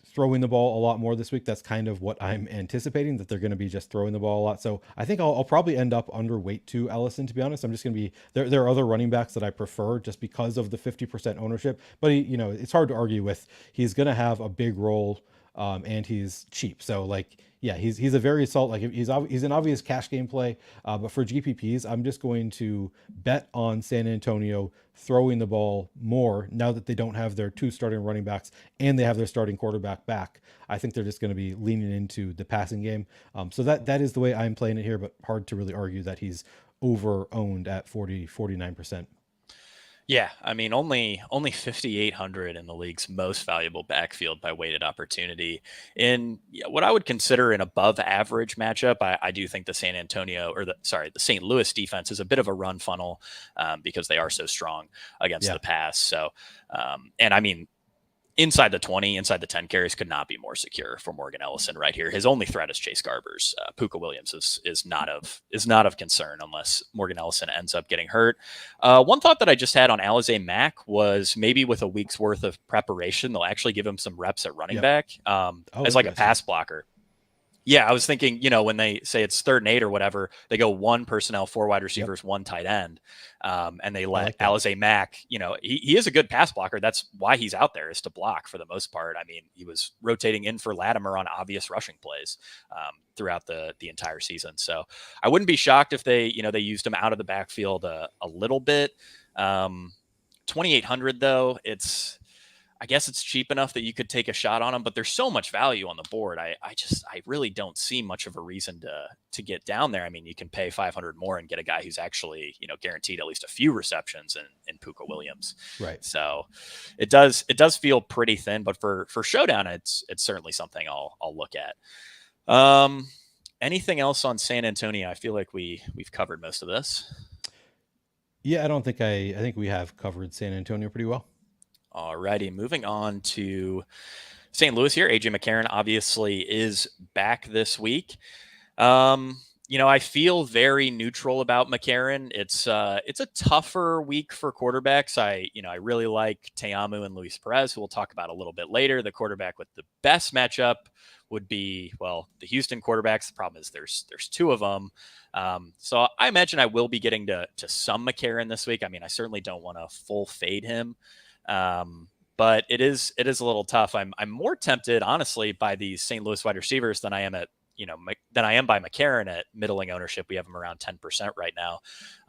[SPEAKER 4] throwing the ball a lot more this week. That's kind of what I'm anticipating, that they're going to be just throwing the ball a lot. So I think I'll probably end up underweight to Ellison, to be honest. I'm just going to be there are other running backs that I prefer just because of the 50% ownership, but it's hard to argue with. He's going to have a big role and he's cheap. So like, yeah, he's a very solid, like he's an obvious cash game play. But for GPPs, I'm just going to bet on San Antonio throwing the ball more now that they don't have their two starting running backs and they have their starting quarterback back. I think they're just going to be leaning into the passing game. So that is the way I'm playing it here, but hard to really argue that he's over owned at 49%.
[SPEAKER 3] Yeah, I mean, only 5,800 in the league's most valuable backfield by weighted opportunity. In what I would consider an above average matchup, I do think the the St. Louis defense is a bit of a run funnel because they are so strong against the pass. So, and I mean, inside the 20, inside the 10 carries could not be more secure for Morgan Ellison right here. His only threat is Chase Garbers. Puka Williams is not of concern unless Morgan Ellison ends up getting hurt. One thought that I just had on Alizé Mack was maybe with a week's worth of preparation, they'll actually give him some reps at running back as like a pass blocker. Yeah, I was thinking, when they say it's 3rd and 8 or whatever, they go 1 personnel, 4 wide receivers, 1 tight end, and they let Alizé Mack, he is a good pass blocker. That's why he's out there, is to block for the most part. I mean, he was rotating in for Latimer on obvious rushing plays throughout the entire season. So I wouldn't be shocked if they used him out of the backfield a little bit. 2,800 though, I guess it's cheap enough that you could take a shot on him, but there's so much value on the board. I really don't see much of a reason to get down there. I mean, you can pay 500 more and get a guy who's actually, guaranteed at least a few receptions in Puka Williams.
[SPEAKER 4] Right.
[SPEAKER 3] So it does feel pretty thin, but for Showdown, it's certainly something I'll look at. Anything else on San Antonio? I feel like we've covered most of this.
[SPEAKER 4] Yeah, I think we have covered San Antonio pretty well.
[SPEAKER 3] Alrighty, moving on to St. Louis here. AJ McCarron obviously is back this week. I feel very neutral about McCarron. It's a tougher week for quarterbacks. I really like Teamu and Luis Perez, who we'll talk about a little bit later. The quarterback with the best matchup would be, the Houston quarterbacks. The problem is there's 2 of them. So I imagine I will be getting to some McCarron this week. I mean, I certainly don't want to full fade him. But it is a little tough. I'm more tempted, honestly, by these St. Louis wide receivers than I am by McCarron at middling ownership. We have him around 10% right now.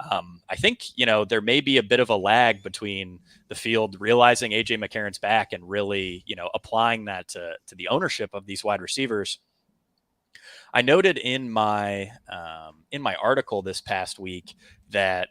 [SPEAKER 3] I think, there may be a bit of a lag between the field realizing AJ McCarron's back and really, applying that to the ownership of these wide receivers. I noted in my article this past week that,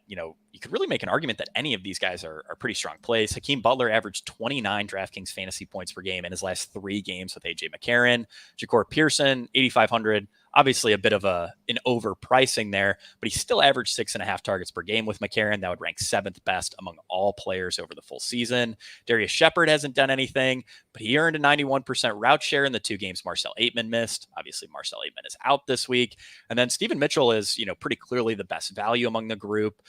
[SPEAKER 3] you could really make an argument that any of these guys are pretty strong plays. Hakeem Butler averaged 29 DraftKings fantasy points per game in his last 3 games with AJ McCarron. Ja'Cory Pearson, 8,500. Obviously a bit of an overpricing there, but he still averaged 6.5 targets per game with McCarron. That would rank 7th best among all players over the full season. Darius Shepard hasn't done anything, but he earned a 91% route share in the 2 games Marcel Aitman missed. Obviously, Marcel Aitman is out this week. And then Stephen Mitchell is, pretty clearly the best value among the group.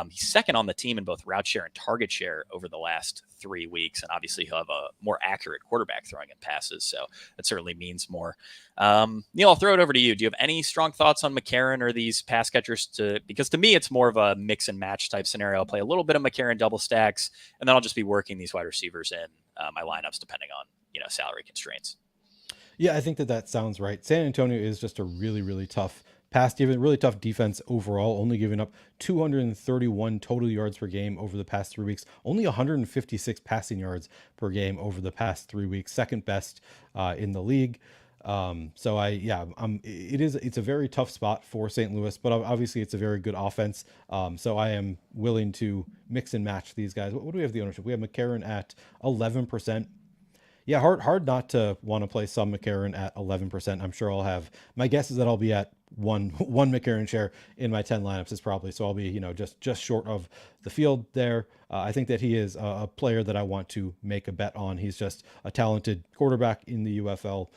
[SPEAKER 3] He's second on the team in both route share and target share over the last 3 weeks. And obviously he'll have a more accurate quarterback throwing in passes. So that certainly means more. Neil, I'll throw it over to you. Do you have any strong thoughts on McCarron or these pass catchers? Because to me, it's more of a mix and match type scenario. I'll play a little bit of McCarron double stacks, and then I'll just be working these wide receivers in my lineups depending on, salary constraints.
[SPEAKER 4] Yeah, I think that sounds right. San Antonio is just a really, really tough really tough defense overall, only giving up 231 total yards per game over the past 3 weeks, only 156 passing yards per game over the past 3 weeks, second best in the league. It's a very tough spot for St. Louis, but obviously it's a very good offense. So I am willing to mix and match these guys. What do we have the ownership? We have McCarron at 11%. Yeah, hard not to want to play some McCarron at 11%. I'm sure my guess is that I'll be at one McCarron share in my 10 lineups is probably, so I'll be, just short of the field there. I think that he is a player that I want to make a bet on. He's just a talented quarterback in the UFL,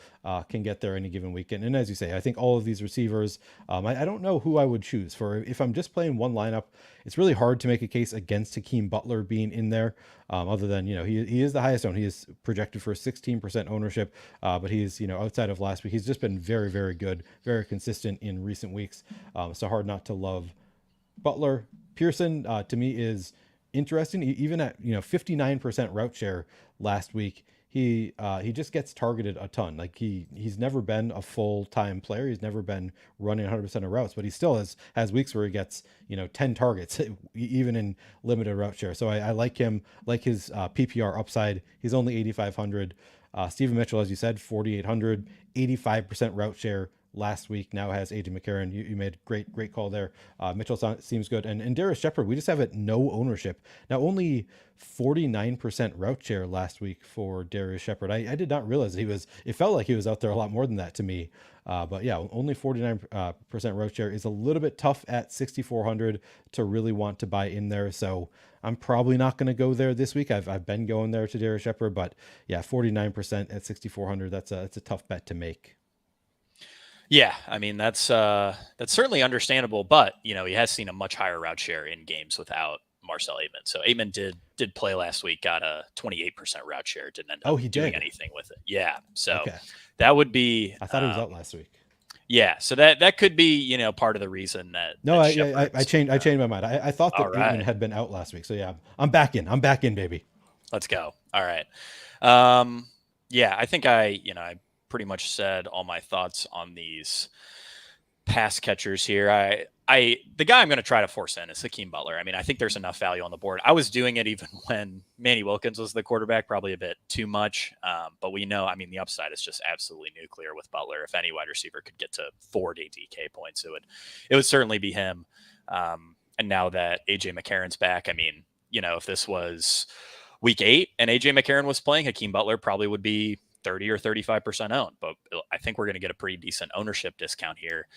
[SPEAKER 4] can get there any given weekend. And as you say, I think all of these receivers, I don't know who I would choose for. If I'm just playing one lineup, it's really hard to make a case against Hakeem Butler being in there, other than, he is the highest owned. He is projected for 16% ownership, but he's, outside of last week, he's just been very, very good, very consistent in recent weeks. So hard not to love Butler. Pearson, to me, is interesting. Even at 59% route share last week, he just gets targeted a ton. Like he's never been a full-time player. He's never been running 100% of routes, but he still has weeks where he gets 10 targets even in limited route share. So I like him, like his PPR upside. He's only 8,500. Steven Mitchell, as you said, 4,800, 85% route share last week. Now has AJ McCarron. You made a great call there. Mitchell seems good. And Darius Shepard, we just have it no ownership. Now only 49% route share last week for Darius Shepard. I did not realize it felt like he was out there a lot more than that to me. But yeah, only 49% route share is a little bit tough at 6,400 to really want to buy in there. So I'm probably not going to go there this week. I've been going there to Darius Shepard, but yeah, 49% at 6,400. That's a tough bet to make.
[SPEAKER 3] Yeah, I mean that's certainly understandable, but he has seen a much higher route share in games without Marcel Aitman. So Aitman did play last week, got a 28% route share, didn't end up doing anything with it. Yeah, so that would be.
[SPEAKER 4] I thought he was out last week.
[SPEAKER 3] Yeah, so that could be part of the reason that.
[SPEAKER 4] No, I changed my mind. I thought that Aitman had been out last week. So yeah, I'm back in, baby.
[SPEAKER 3] Let's go. All right. Yeah, I think I pretty much said all my thoughts on these pass catchers here. The guy I'm going to try to force in is Hakeem Butler. I mean, I think there's enough value on the board. I was doing it even when Manny Wilkins was the quarterback, probably a bit too much. But we know, I mean, the upside is just absolutely nuclear with Butler. If any wide receiver could get to 40 DK points, it would certainly be him. And now that AJ McCarron's back, I mean, if this was week 8 and AJ McCarron was playing, Hakeem Butler probably would be 30 or 35% owned, but I think we're going to get a pretty decent ownership discount here,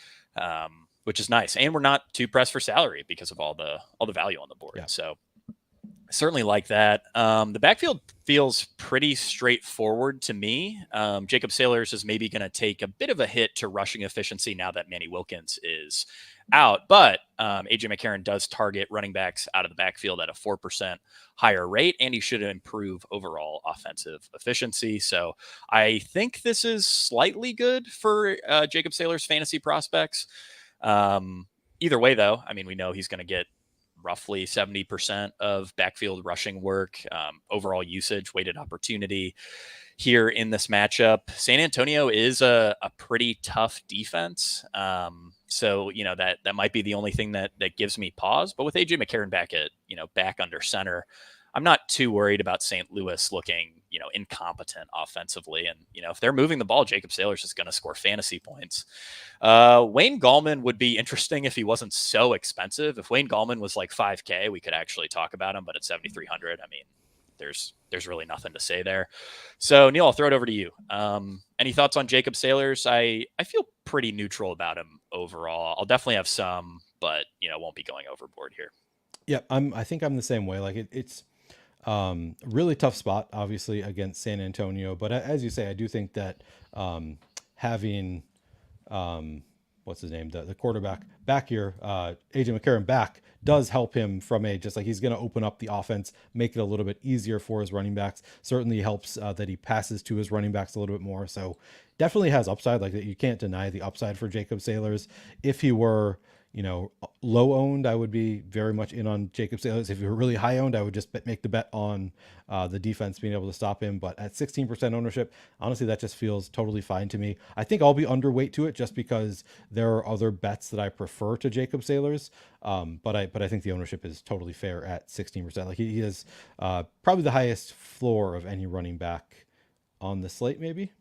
[SPEAKER 3] which is nice. And we're not too pressed for salary because of all the value on the board. Yeah. So I certainly like that. The backfield feels pretty straightforward to me. Jacob Sailors is maybe going to take a bit of a hit to rushing efficiency now that Manny Wilkins is out, but AJ McCarron does target running backs out of the backfield at a 4% higher rate, and he should improve overall offensive efficiency. So I think this is slightly good for Jacob Sailor's fantasy prospects. Either way, though, I mean, we know he's going to get roughly 70% of backfield rushing work, overall usage, weighted opportunity here in this matchup. San Antonio is a pretty tough defense. So, that might be the only thing that gives me pause. But with AJ McCarron back at, back under center, I'm not too worried about St. Louis looking, incompetent offensively. And, if they're moving the ball, Jacob Sailors is going to score fantasy points. Wayne Gallman would be interesting if he wasn't so expensive. If Wayne Gallman was like 5K, we could actually talk about him, but at 7,300, I mean, there's really nothing to say there. So Neil, I'll throw it over to you. Any thoughts on Jacob Sailors? I feel pretty neutral about him overall. I'll definitely have some, but won't be going overboard here.
[SPEAKER 4] Yeah, I think I'm the same way. Like it's really tough spot, obviously, against San Antonio. But as you say, I do think that having what's his name, the quarterback back here, AJ McCarron back, does help him from just like he's going to open up the offense, make it a little bit easier for his running backs. Certainly helps that he passes to his running backs a little bit more. So definitely has upside. Like you can't deny the upside for Jacob Sailors. If he were low owned, I would be very much in on Jacob Sailors. If you're really high owned, I would just make the bet on the defense being able to stop him. But at 16% ownership, honestly, that just feels totally fine to me. I think I'll be underweight to it just because there are other bets that I prefer to Jacob Sailors. But I think the ownership is totally fair at 16%. Like he is probably the highest floor of any running back on the slate, maybe.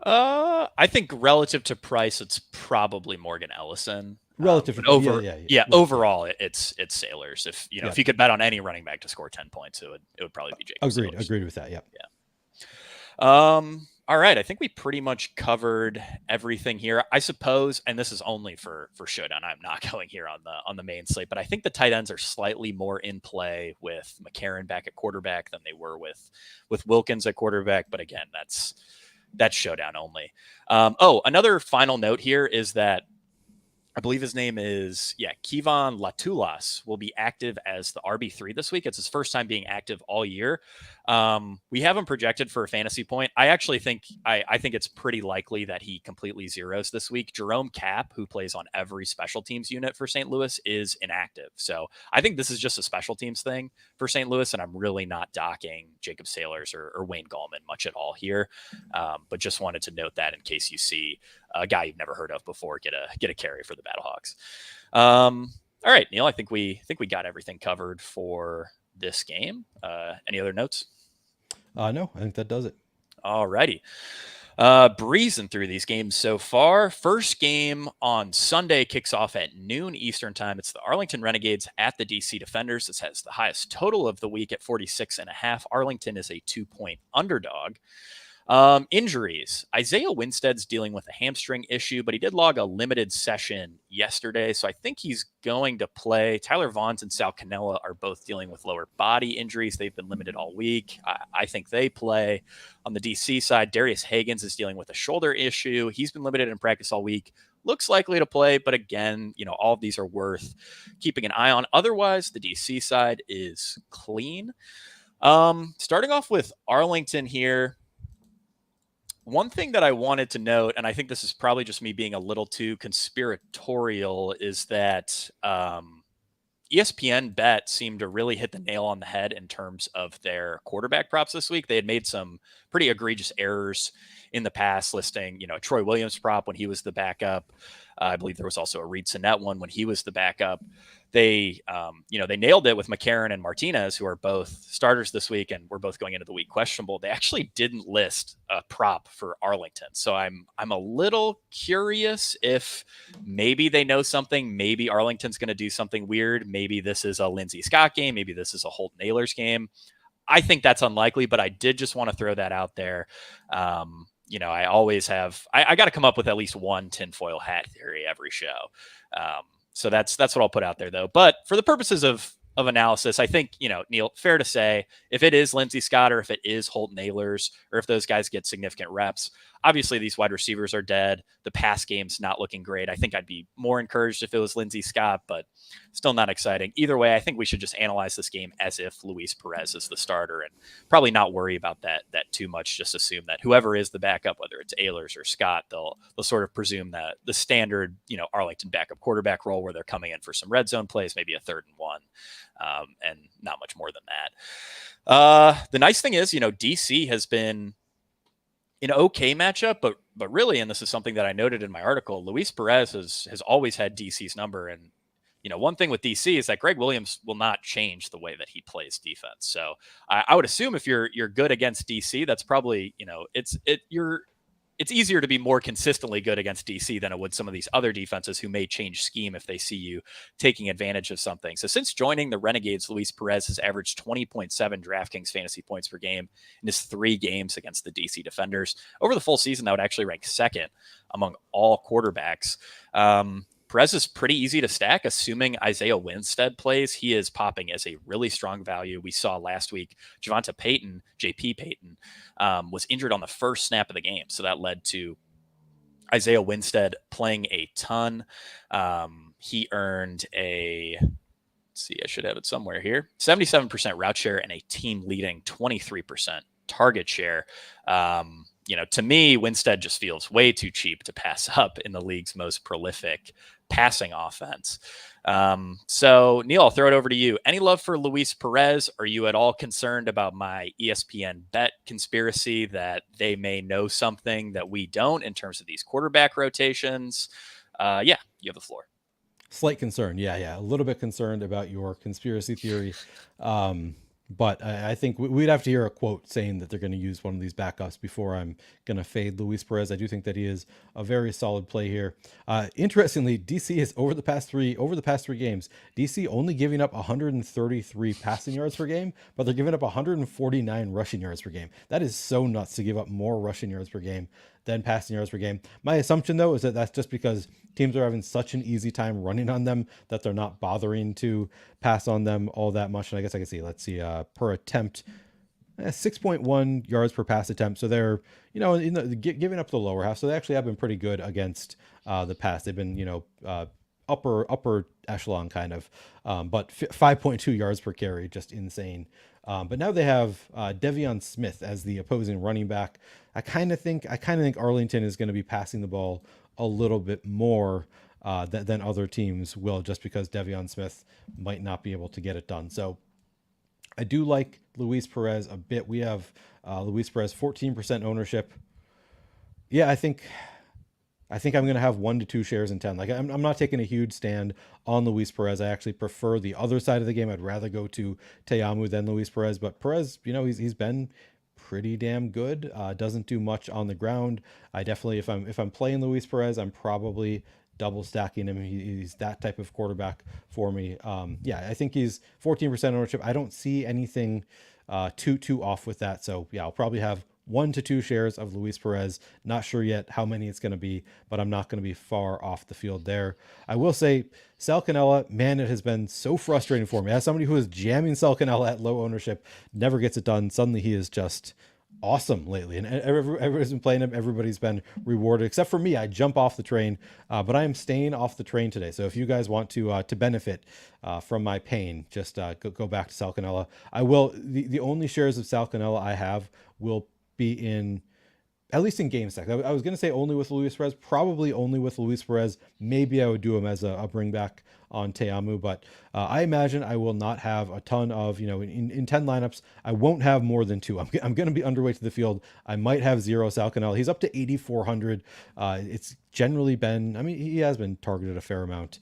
[SPEAKER 3] I think relative to price, it's probably Morgan Ellison.
[SPEAKER 4] Relative to
[SPEAKER 3] overall, it's Sailors. If if you could bet on any running back to score 10 points, it would probably be Jacob Sailors.
[SPEAKER 4] Agreed with that. Yep.
[SPEAKER 3] Yeah. All right. I think we pretty much covered everything here. I suppose, and this is only for Showdown. I'm not going here on the main slate, but I think the tight ends are slightly more in play with McCarron back at quarterback than they were with Wilkins at quarterback. But again, that's Showdown only. Another final note here is that I believe his name is, Kevon Latulas will be active as the RB3 this week. It's his first time being active all year. We have him projected for a fantasy point. I actually think I think it's pretty likely that he completely zeros this week. Jerome Cap, who plays on every special teams unit for St. Louis, is inactive. So I think this is just a special teams thing for St. Louis, and I'm really not docking Jacob Sailors or Wayne Gallman much at all here. But just wanted to note that in case you see a guy you've never heard of before get a carry for the Battlehawks. All right, Neil, I think we got everything covered for this game. Any other notes?
[SPEAKER 4] No, I think that does it.
[SPEAKER 3] All righty. Breezing through these games so far. First game on Sunday kicks off at noon Eastern time. It's the Arlington Renegades at the DC Defenders. This has the highest total of the week at 46.5. Arlington is a 2-point underdog. Injuries. Isaiah Winstead's dealing with a hamstring issue, but he did log a limited session yesterday, so I think he's going to play. Tyler Vaughns and Sal Cannella are both dealing with lower body injuries. They've been limited all week. I think they play. On the DC side, Darius Hagans is dealing with a shoulder issue. He's been limited in practice all week. Looks likely to play, but again, all of these are worth keeping an eye on. Otherwise, the DC side is clean. Starting off with Arlington here. One thing that I wanted to note, and I think this is probably just me being a little too conspiratorial, is that ESPN Bet seemed to really hit the nail on the head in terms of their quarterback props this week. They had made some pretty egregious errors in the past, listing, Troy Williams prop when he was the backup. I believe there was also a Reed Sinnett one when he was the backup. They nailed it with McCarron and Martinez, who are both starters this week and we're both going into the week questionable. They actually didn't list a prop for Arlington. So I'm a little curious if maybe they know something. Maybe Arlington's going to do something weird. Maybe this is a Lindsey Scott game. Maybe this is a Holton Ahlers game. I think that's unlikely, but I did just want to throw that out there. I always have, I got to come up with at least one tinfoil hat theory every show. So that's what I'll put out there though. But for the purposes of analysis, I think, Neil, fair to say if it is Lindsey Scott or if it is Holton Ahlers or if those guys get significant reps, obviously these wide receivers are dead. The pass game's not looking great. I think I'd be more encouraged if it was Lindsey Scott, but still not exciting. Either way, I think we should just analyze this game as if Luis Perez is the starter and probably not worry about that too much. Just assume that whoever is the backup, whether it's Ahlers or Scott, they'll sort of presume that the standard, Arlington backup quarterback role where they're coming in for some red zone plays, maybe a 3rd and 1, and not much more than that. The nice thing is, DC has been an okay matchup, but really, and this is something that I noted in my article, Luis Perez has always had DC's number. And, one thing with DC is that Greg Williams will not change the way that he plays defense. So I would assume if you're good against DC, that's probably, it's easier to be more consistently good against DC than it would some of these other defenses who may change scheme if they see you taking advantage of something. So since joining the Renegades, Luis Perez has averaged 20.7 DraftKings fantasy points per game in his 3 games against the DC Defenders. Over the full season, that would actually rank 2nd among all quarterbacks. Perez is pretty easy to stack, assuming Isaiah Winstead plays. He is popping as a really strong value. We saw last week, Javonte Payton, JP Payton, was injured on the first snap of the game. So that led to Isaiah Winstead playing a ton. He earned I should have it somewhere here, 77% route share and a team leading 23% target share. To me, Winstead just feels way too cheap to pass up in the league's most prolific passing offense. So, Neil, I'll throw it over to you. Any love for Luis Perez? Are you at all concerned about my ESPN bet conspiracy that they may know something that we don't in terms of these quarterback rotations? You have the floor.
[SPEAKER 4] Slight concern. Yeah. A little bit concerned about your conspiracy theory. But I think we'd have to hear a quote saying that they're going to use one of these backups before I'm going to fade Luis Perez. I do think that he is a very solid play here. Interestingly, DC is over the past three games, DC only giving up 133 passing yards per game, but they're giving up 149 rushing yards per game. That is so nuts to give up more rushing yards per game than passing yards per game. My assumption, though, is that that's just because teams are having such an easy time running on them that they're not bothering to pass on them all that much. And I guess I can see, let's see, per attempt, 6.1 yards per pass attempt. So they're, giving up the lower half. So they actually have been pretty good against the pass. They've been, upper echelon kind of, but 5.2 yards per carry, just insane. But now they have Devion Smith as the opposing running back. I kind of think Arlington is going to be passing the ball a little bit more than other teams will, just because Devion Smith might not be able to get it done. So I do like Luis Perez a bit. We have Luis Perez 14% ownership. Yeah, I think I'm going to have 1 to 2 shares in 10. Like I'm not taking a huge stand on Luis Perez. I actually prefer the other side of the game. I'd rather go to Teamu than Luis Perez, but Perez, he's been pretty damn good. Doesn't do much on the ground. I definitely, if I'm playing Luis Perez, I'm probably double stacking him. He's that type of quarterback for me. I think he's 14% ownership. I don't see anything too off with that. So yeah, I'll probably have 1 to 2 shares of Luis Perez. Not sure yet how many it's going to be, but I'm not going to be far off the field there. I will say Sal Cannella, man, it has been so frustrating for me. As somebody who is jamming Sal Cannella at low ownership, never gets it done. Suddenly he is just awesome lately, and everybody's been playing him. Everybody's been rewarded, except for me. I jump off the train, but I am staying off the train today. So if you guys want to benefit from my pain, just go back to Sal Cannella. I will. The only shares of Sal Cannella I have will be in, at least in game stack. I was going to say only with Luis Perez, probably only with Luis Perez. Maybe I would do him as a bring back on Teamu, but I imagine I will not have a ton of, in 10 lineups, I won't have more than 2. I'm going to be underweight to the field. I might have 0 Sal Cannella. He's up to 8,400. It's generally been, he has been targeted a fair amount.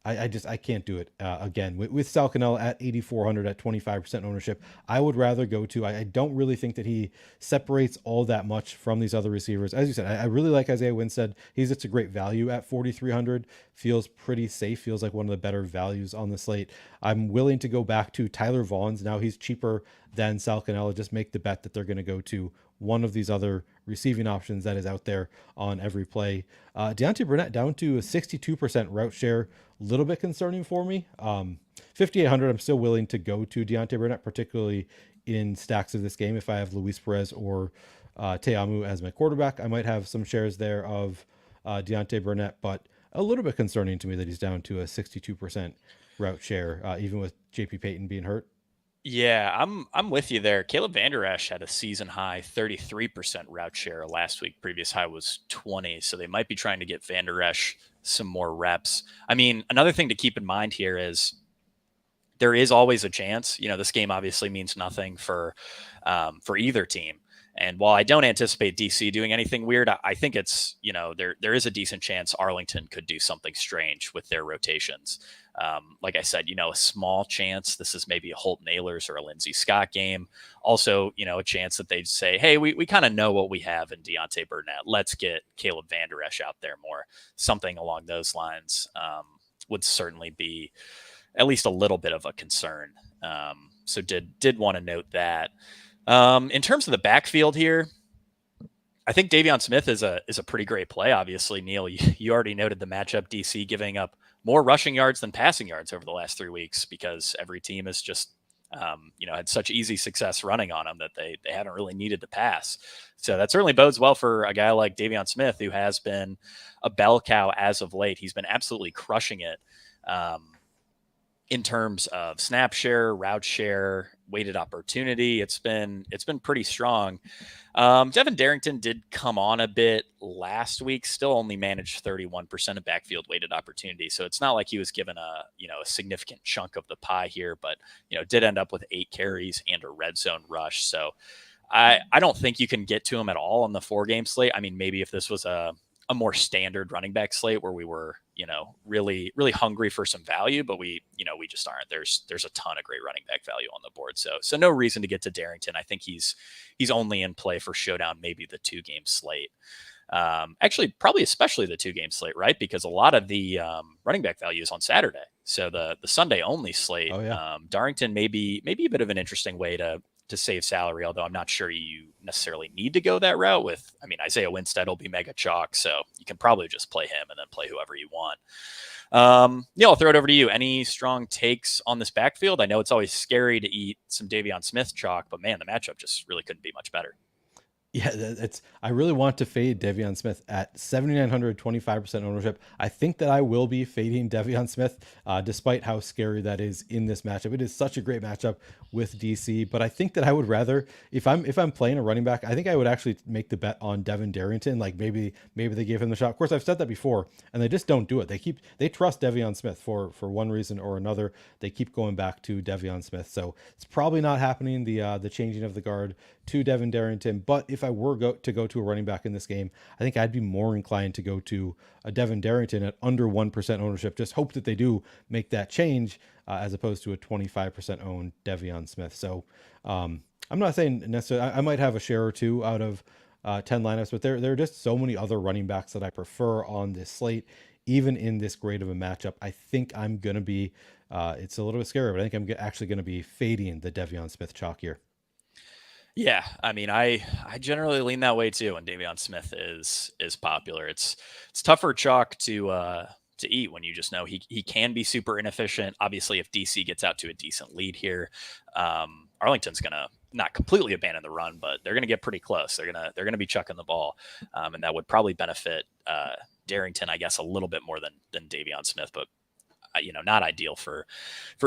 [SPEAKER 4] I can't do it again with Sal Cannella at 8,400 at 25% ownership. I would rather go to, I don't really think that he separates all that much from these other receivers. As you said, I really like Isaiah Winstead. He's just a great value at 4,300. Feels pretty safe. Feels like one of the better values on the slate. I'm willing to go back to Tyler Vaughns. Now he's cheaper than Sal Cannella. Just make the bet that they're going to go to one of these other receiving options that is out there on every play. Deontay Burnett down to a 62% route share. A little bit concerning for me. 5,800, I'm still willing to go to Deontay Burnett, particularly in stacks of this game. If I have Luis Perez or Teamu as my quarterback, I might have some shares there of Deontay Burnett, but a little bit concerning to me that he's down to a 62% route share, even with JP Payton being hurt.
[SPEAKER 3] Yeah, I'm with you there. Caleb Van Der Esch had a season high 33% route share last week. Previous high was 20, so they might be trying to get Van Der Esch some more reps. Another thing to keep in mind here is there is always a chance. This game obviously means nothing for either team. And while I don't anticipate DC doing anything weird, I think it's, there is a decent chance Arlington could do something strange with their rotations. Like I said, a small chance this is maybe a Holt Nailers or a Lindsey Scott game. Also, a chance that they'd say, hey, we kind of know what we have in Deontay Burnett. Let's get Caleb Van Der Esch out there more. Something along those lines would certainly be at least a little bit of a concern. So did want to note that. In terms of the backfield here, I think Devion Smith is a pretty great play. Obviously, Neil, you already noted the matchup. DC giving up more rushing yards than passing yards over the last 3 weeks because every team has just had such easy success running on them that they haven't really needed to pass. So that certainly bodes well for a guy like Devion Smith, who has been a bell cow as of late. He's been absolutely crushing it. In terms of snap share, route share, weighted opportunity, it's been pretty strong. Devin Darrington did come on a bit last week, still only managed 31% of backfield weighted opportunity. So it's not like he was given a significant chunk of the pie here, but did end up with 8 carries and a red zone rush. So I don't think you can get to him at all on the 4-game slate. Maybe if this was a more standard running back slate where we were, really, really hungry for some value, but we just aren't. There's a ton of great running back value on the board. So no reason to get to Darrington. I think he's only in play for showdown, maybe the 2-game slate. Actually, probably especially the 2-game slate, right? Because a lot of the running back value is on Saturday. So the Sunday only slate, Darrington may be a bit of an interesting way to save salary, although I'm not sure you necessarily need to go that route with, Isaiah Winstead will be mega chalk, so you can probably just play him and then play whoever you want. Neil, I'll throw it over to you. Any strong takes on this backfield? I know it's always scary to eat some Devion Smith chalk, but man, the matchup just really couldn't be much better.
[SPEAKER 4] Yeah, it's. I really want to fade Devion Smith at 7,900, 25% ownership. I think that I will be fading Devion Smith, despite how scary that is in this matchup. It is such a great matchup with DC, but I think that I would rather, if I'm playing a running back, I think I would actually make the bet on Devin Darrington. Like maybe they give him the shot. Of course, I've said that before, and they just don't do it. They trust Devion Smith for one reason or another. They keep going back to Devion Smith, so it's probably not happening. The changing of the guard to Devin Darrington, but if I were to go to a running back in this game, I think I'd be more inclined to go to a Devin Darrington at under 1% ownership. Just hope that they do make that change, as opposed to a 25% owned Devion Smith. So I'm not saying necessarily I might have a share or two out of 10 lineups, but there are just so many other running backs that I prefer on this slate, even in this great of a matchup. I think I'm going to be, it's a little bit scary, but I think I'm actually going to be fading the Devion Smith chalk here.
[SPEAKER 3] Yeah, I mean, I generally lean that way too. And Davion Smith is popular. It's tougher chalk to eat when you just know he can be super inefficient. Obviously, if DC gets out to a decent lead here, Arlington's gonna not completely abandon the run, but they're gonna get pretty close. They're gonna be chucking the ball, and that would probably benefit Darrington, I guess, a little bit more than Davion Smith, but not ideal for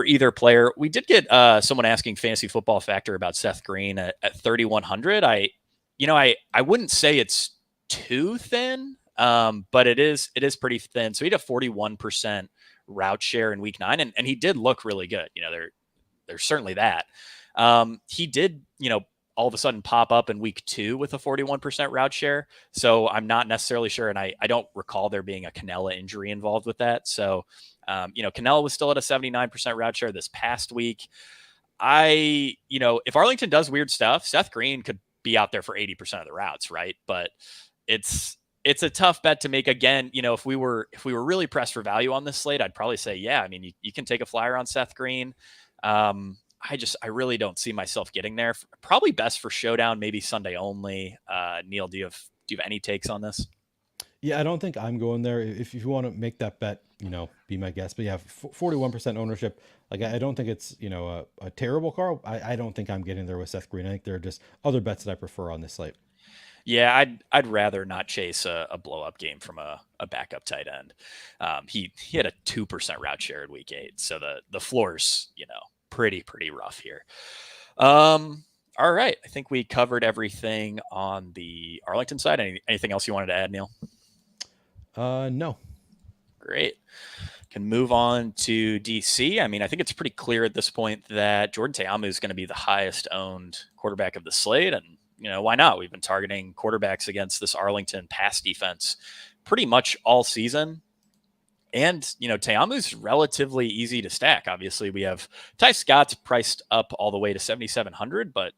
[SPEAKER 3] either player. We did get someone asking Fantasy Football Factor about Seth Green at 3,100. I wouldn't say it's too thin, but it is pretty thin. So he had a 41% route share in week 9, and he did look really good. There's certainly that. He did, all of a sudden pop up in week 2 with a 41% route share. So I'm not necessarily sure. And I don't recall there being a Canella injury involved with that. So, Canella was still at a 79% route share this past week. If Arlington does weird stuff, Seth Green could be out there for 80% of the routes. Right. But it's a tough bet to make. Again, if we were really pressed for value on this slate, I'd probably say, yeah, I mean, you can take a flyer on Seth Green. I really don't see myself getting there. Probably best for showdown, maybe Sunday only. Neil, do you have any takes on this?
[SPEAKER 4] Yeah, I don't think I'm going there. If you want to make that bet, be my guest. But yeah, 41% ownership. Like, I don't think it's, a terrible call. I don't think I'm getting there with Seth Green. I think there are just other bets that I prefer on this slate.
[SPEAKER 3] Yeah, I'd rather not chase a blow up game from a backup tight end. He had a 2% route share in week 8. So the floor's, pretty rough here. All right. I think we covered everything on the Arlington side. Anything else you wanted to add, Neil?
[SPEAKER 4] No.
[SPEAKER 3] Great. Can move on to DC. I mean, I think it's pretty clear at this point that Jordan Ta'amu is going to be the highest owned quarterback of the slate. And, why not? We've been targeting quarterbacks against this Arlington pass defense pretty much all season. And, Ta'amu's relatively easy to stack. Obviously, we have Ty Scott's priced up all the way to 7,700, but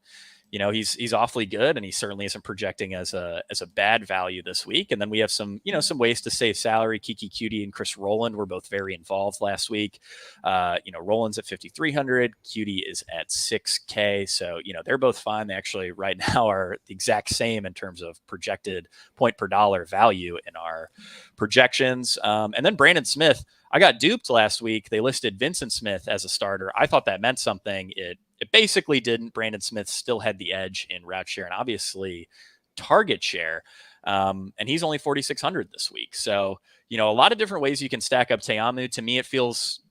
[SPEAKER 3] he's awfully good, and he certainly isn't projecting as a bad value this week. And then we have some ways to save salary. Kiki Cutie and Chris Rowland were both very involved last week. Rowland's at 5,300. Cutie is at 6K. So, they're both fine. They actually right now are the exact same in terms of projected point per dollar value in our projections. And then Brandon Smith, I got duped last week. They listed Vincent Smith as a starter. I thought that meant something. It basically didn't. Brandon Smith still had the edge in route share and obviously target share. And he's only 4,600 this week. So, a lot of different ways you can stack up Ta'amu. To me, it feels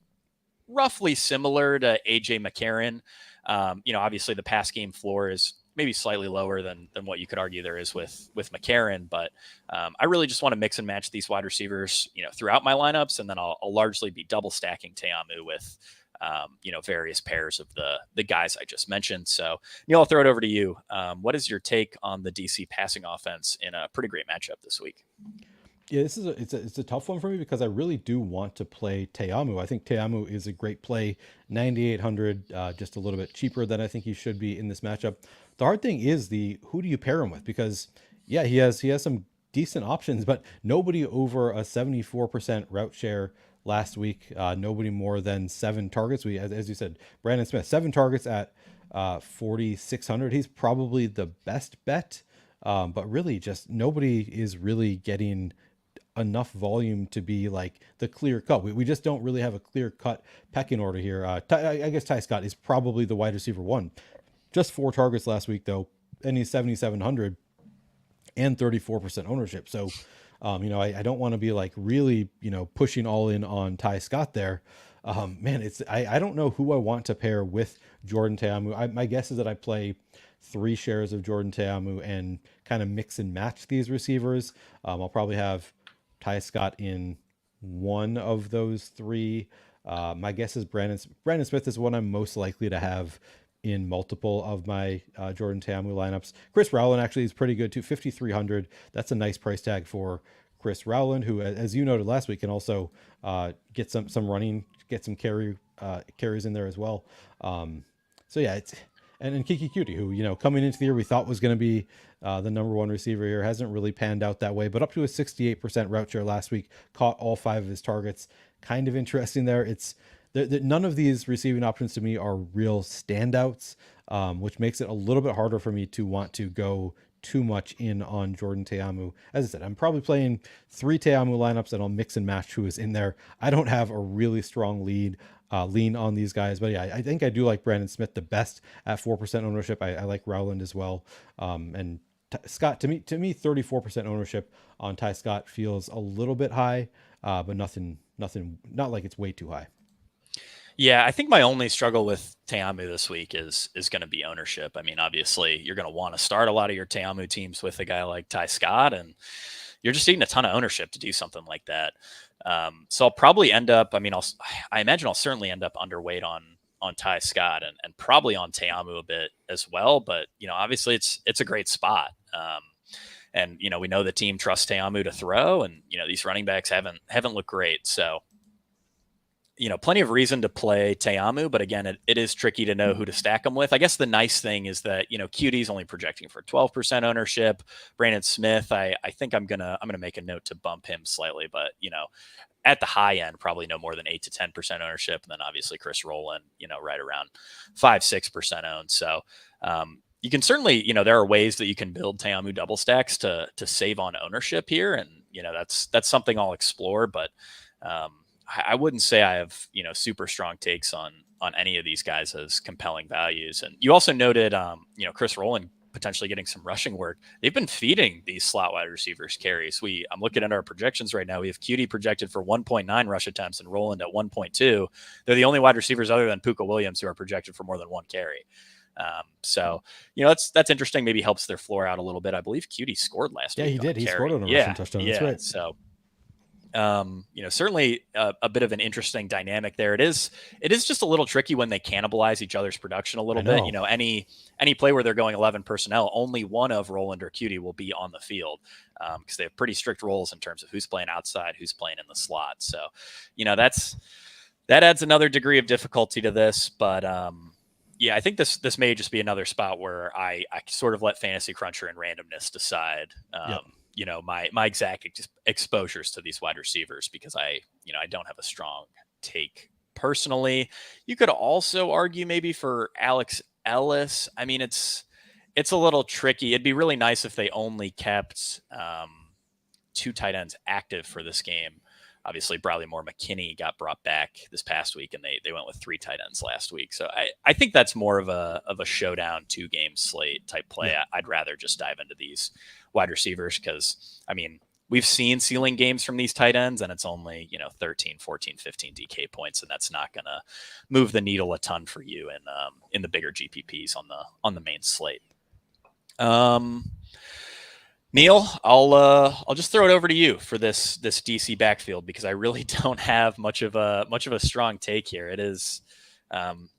[SPEAKER 3] roughly similar to AJ McCarron. Obviously the pass game floor is maybe slightly lower than what you could argue there is with McCarron. But I really just want to mix and match these wide receivers, throughout my lineups. And then I'll largely be double stacking Ta'amu with, various pairs of the guys I just mentioned. So Neil, I'll throw it over to you. What is your take on the DC passing offense in a pretty great matchup this week?
[SPEAKER 4] Yeah, it's a tough one for me because I really do want to play Ta'amu. I think Ta'amu is a great play, 9,800, just a little bit cheaper than I think he should be in this matchup. The hard thing is who do you pair him with? Because yeah, he has some decent options, but nobody over a 74% route share last week. Nobody more than 7 targets. As you said, Brandon Smith, 7 targets at 4,600. He's probably the best bet, but really just nobody is really getting enough volume to be like the clear cut. We just don't really have a clear cut pecking order here. I guess Ty Scott is probably the wide receiver 1. Just 4 targets last week though, and he's 7,700. and 34% ownership. So, I don't want to be like really, pushing all in on Ty Scott there. Man, I don't know who I want to pair with Jordan Ta'amu. My guess is that I play 3 shares of Jordan Ta'amu and kind of mix and match these receivers. I'll probably have Ty Scott in one of those 3. My guess is Brandon Smith is one I'm most likely to have in multiple of my Jordan Ta'amu lineups. Chris Rowland actually is pretty good too, 5,300. That's a nice price tag for Chris Rowland, who, as you noted last week, can also get some running, get some carries in there as well. So yeah, and then Kiki Cutie, who, coming into the year we thought was going to be the number 1 receiver here, hasn't really panned out that way, but up to a 68% route share last week, caught all 5 of his targets. Kind of interesting there. None of these receiving options to me are real standouts, which makes it a little bit harder for me to want to go too much in on Jordan Ta'amu. As I said, I'm probably playing 3 Ta'amu lineups and I'll mix and match who is in there. I don't have a really strong lean on these guys, but yeah, I think I do like Brandon Smith the best at 4% ownership. I like Rowland as well. And Scott, to me, 34% ownership on Ty Scott feels a little bit high, but nothing, not like it's way too high.
[SPEAKER 3] Yeah, I think my only struggle with Ta'amu this week is going to be ownership. I mean, obviously, you're going to want to start a lot of your Ta'amu teams with a guy like Ty Scott, and you're just eating a ton of ownership to do something like that. So I'll probably end up. I mean, I imagine I'll certainly end up underweight on Ty Scott and probably on Ta'amu a bit as well. But obviously, it's a great spot. And we know the team trusts Ta'amu to throw, and these running backs haven't looked great. So plenty of reason to play Ta'amu, but again, it is tricky to know who to stack them with. I guess the nice thing is that, QT's only projecting for 12% ownership. Brandon Smith, I think I'm going to make a note to bump him slightly, but at the high end, probably no more than 8 to 10% ownership. And then obviously Chris Rowland, right around 5-6% owned. So, you can certainly, there are ways that you can build Ta'amu double stacks to save on ownership here. And, that's something I'll explore, but, I wouldn't say I have, super strong takes on any of these guys as compelling values. And you also noted, Chris Rowland potentially getting some rushing work. They've been feeding these slot wide receivers carries. I'm looking at our projections right now. We have QT projected for 1.9 rush attempts and Rowland at 1.2. They're the only wide receivers other than Puka Williams who are projected for more than 1 carry. So, that's interesting. Maybe helps their floor out a little bit. I believe QT scored last week.
[SPEAKER 4] Yeah, he did. He scored on a rushing touchdown. That's right. So, certainly a bit of an interesting dynamic there. It is just a little tricky when they cannibalize each other's production a little bit. Any play where they're going 11 personnel, only one of Rowland or QT will be on the field because they have pretty strict roles in terms of who's playing outside, who's playing in the slot. So, that adds another degree of difficulty to this. But yeah, I think this may just be another spot where I sort of let Fantasy Cruncher and randomness decide. My exact exposures to these wide receivers, because I don't have a strong take personally. You could also argue maybe for Alex Ellis. I mean, it's a little tricky. It'd be really nice if they only kept 2 tight ends active for this game. Obviously, Bradley Moore McKinney got brought back this past week, and they went with 3 tight ends last week. So I think that's more of a showdown 2-game slate type play. Yeah. I'd rather just dive into these wide receivers because, I mean, we've seen ceiling games from these tight ends, and it's only 13, 14, 15 DK points, and that's not going to move the needle a ton for you in the bigger GPPs on the main slate. Neil, I'll just throw it over to you for this DC backfield because I really don't have much of a strong take here. It is,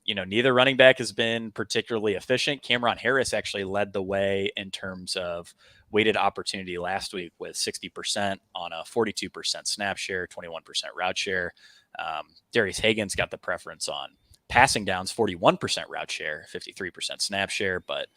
[SPEAKER 4] neither running back has been particularly efficient. Cameron Harris actually led the way in terms of weighted opportunity last week with 60% on a 42% snap share, 21% route share. Darius Hagan's got the preference on passing downs, 41% route share, 53% snap share, but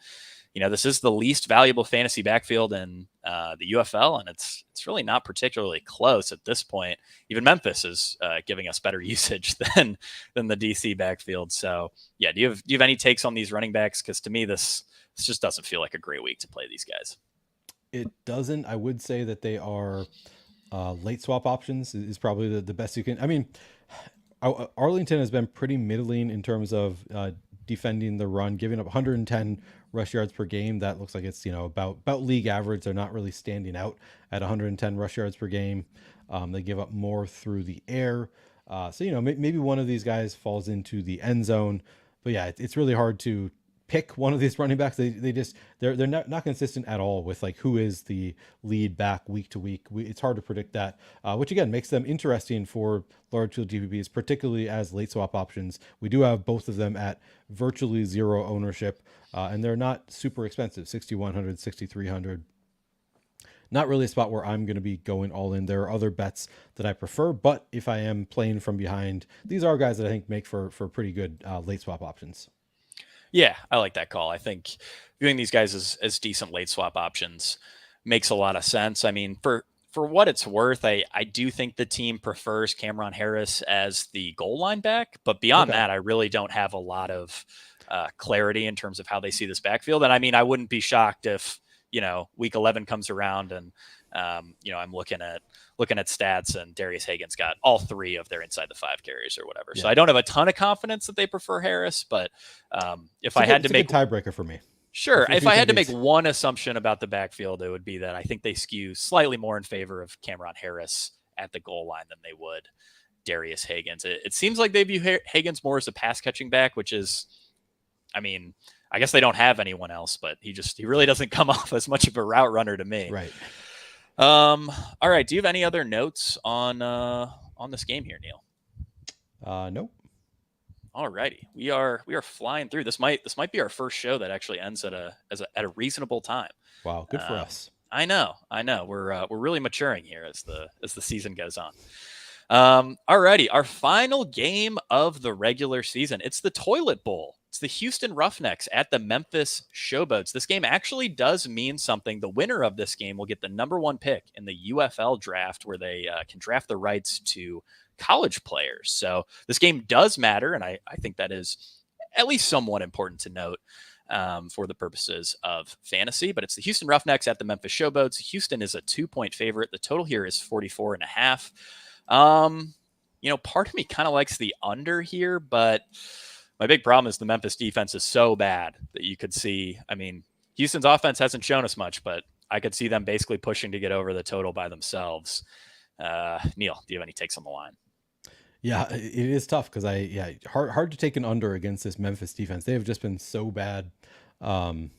[SPEAKER 4] this is the least valuable fantasy backfield in the UFL, and it's really not particularly close at this point. Even Memphis is giving us better usage than the DC backfield. So, yeah, do you have any takes on these running backs? Because to me, this just doesn't feel like a great week to play these guys. It doesn't. I would say that they are late swap options is probably the best you can. I mean, Arlington has been pretty middling in terms of defending the run, giving up 110 rush yards per game. That looks like it's, about league average. They're not really standing out at 110 rush yards per game. They give up more through the air. So, maybe one of these guys falls into the end zone. But yeah, it's really hard to pick one of these running backs. They're not consistent at all with like who is the lead back week to week. It's hard to predict that, which again makes them interesting for large field GPPs, particularly as late swap options. We do have both of them at virtually zero ownership, and they're not super expensive, 6,100, 6,300. Not really a spot where I'm going to be going all in. There are other bets that I prefer, but if I am playing from behind, these are guys that I think make for pretty good late swap options.
[SPEAKER 3] Yeah, I like that call. I think viewing these guys as decent late swap options makes a lot of sense. I mean, for what it's worth, I do think the team prefers Cameron Harris as the goal line back, but beyond that, I really don't have a lot of clarity in terms of how they see this backfield. And I mean, I wouldn't be shocked if, week 11 comes around and, I'm looking at stats and Darius Hagen's got all three of their inside the 5 carries or whatever. Yeah. So I don't have a ton of confidence that they prefer Harris, but if I had to make
[SPEAKER 4] a tiebreaker for me,
[SPEAKER 3] sure. If I had to make one assumption about the backfield, it would be that I think they skew slightly more in favor of Cameron Harris at the goal line than they would Darius Hagens. It seems like they view Hagens more as a pass catching back, which is, I mean, I guess they don't have anyone else, but he really doesn't come off as much of a route runner to me.
[SPEAKER 4] Right.
[SPEAKER 3] All right. Do you have any other notes on this game here, Neil?
[SPEAKER 4] Nope.
[SPEAKER 3] All righty. We are flying through. This might be our first show that actually ends at a reasonable time.
[SPEAKER 4] Wow. Good for us.
[SPEAKER 3] I know. We're really maturing here as the season goes on. All righty. Our final game of the regular season. It's the Toilet Bowl. It's the Houston Roughnecks at the Memphis Showboats. This game actually does mean something. The winner of this game will get the number 1 pick in the UFL draft, where they can draft the rights to college players. So this game does matter, and I think that is at least somewhat important to note for the purposes of fantasy. But it's the Houston Roughnecks at the Memphis Showboats. Houston is a 2-point favorite. The total here is 44.5. Part of me kind of likes the under here, but my big problem is the Memphis defense is so bad that you could see, I mean, Houston's offense hasn't shown us much, but I could see them basically pushing to get over the total by themselves. Neil, do you have any takes on the line?
[SPEAKER 4] Yeah, it is tough because hard to take an under against this Memphis defense. They have just been so bad. I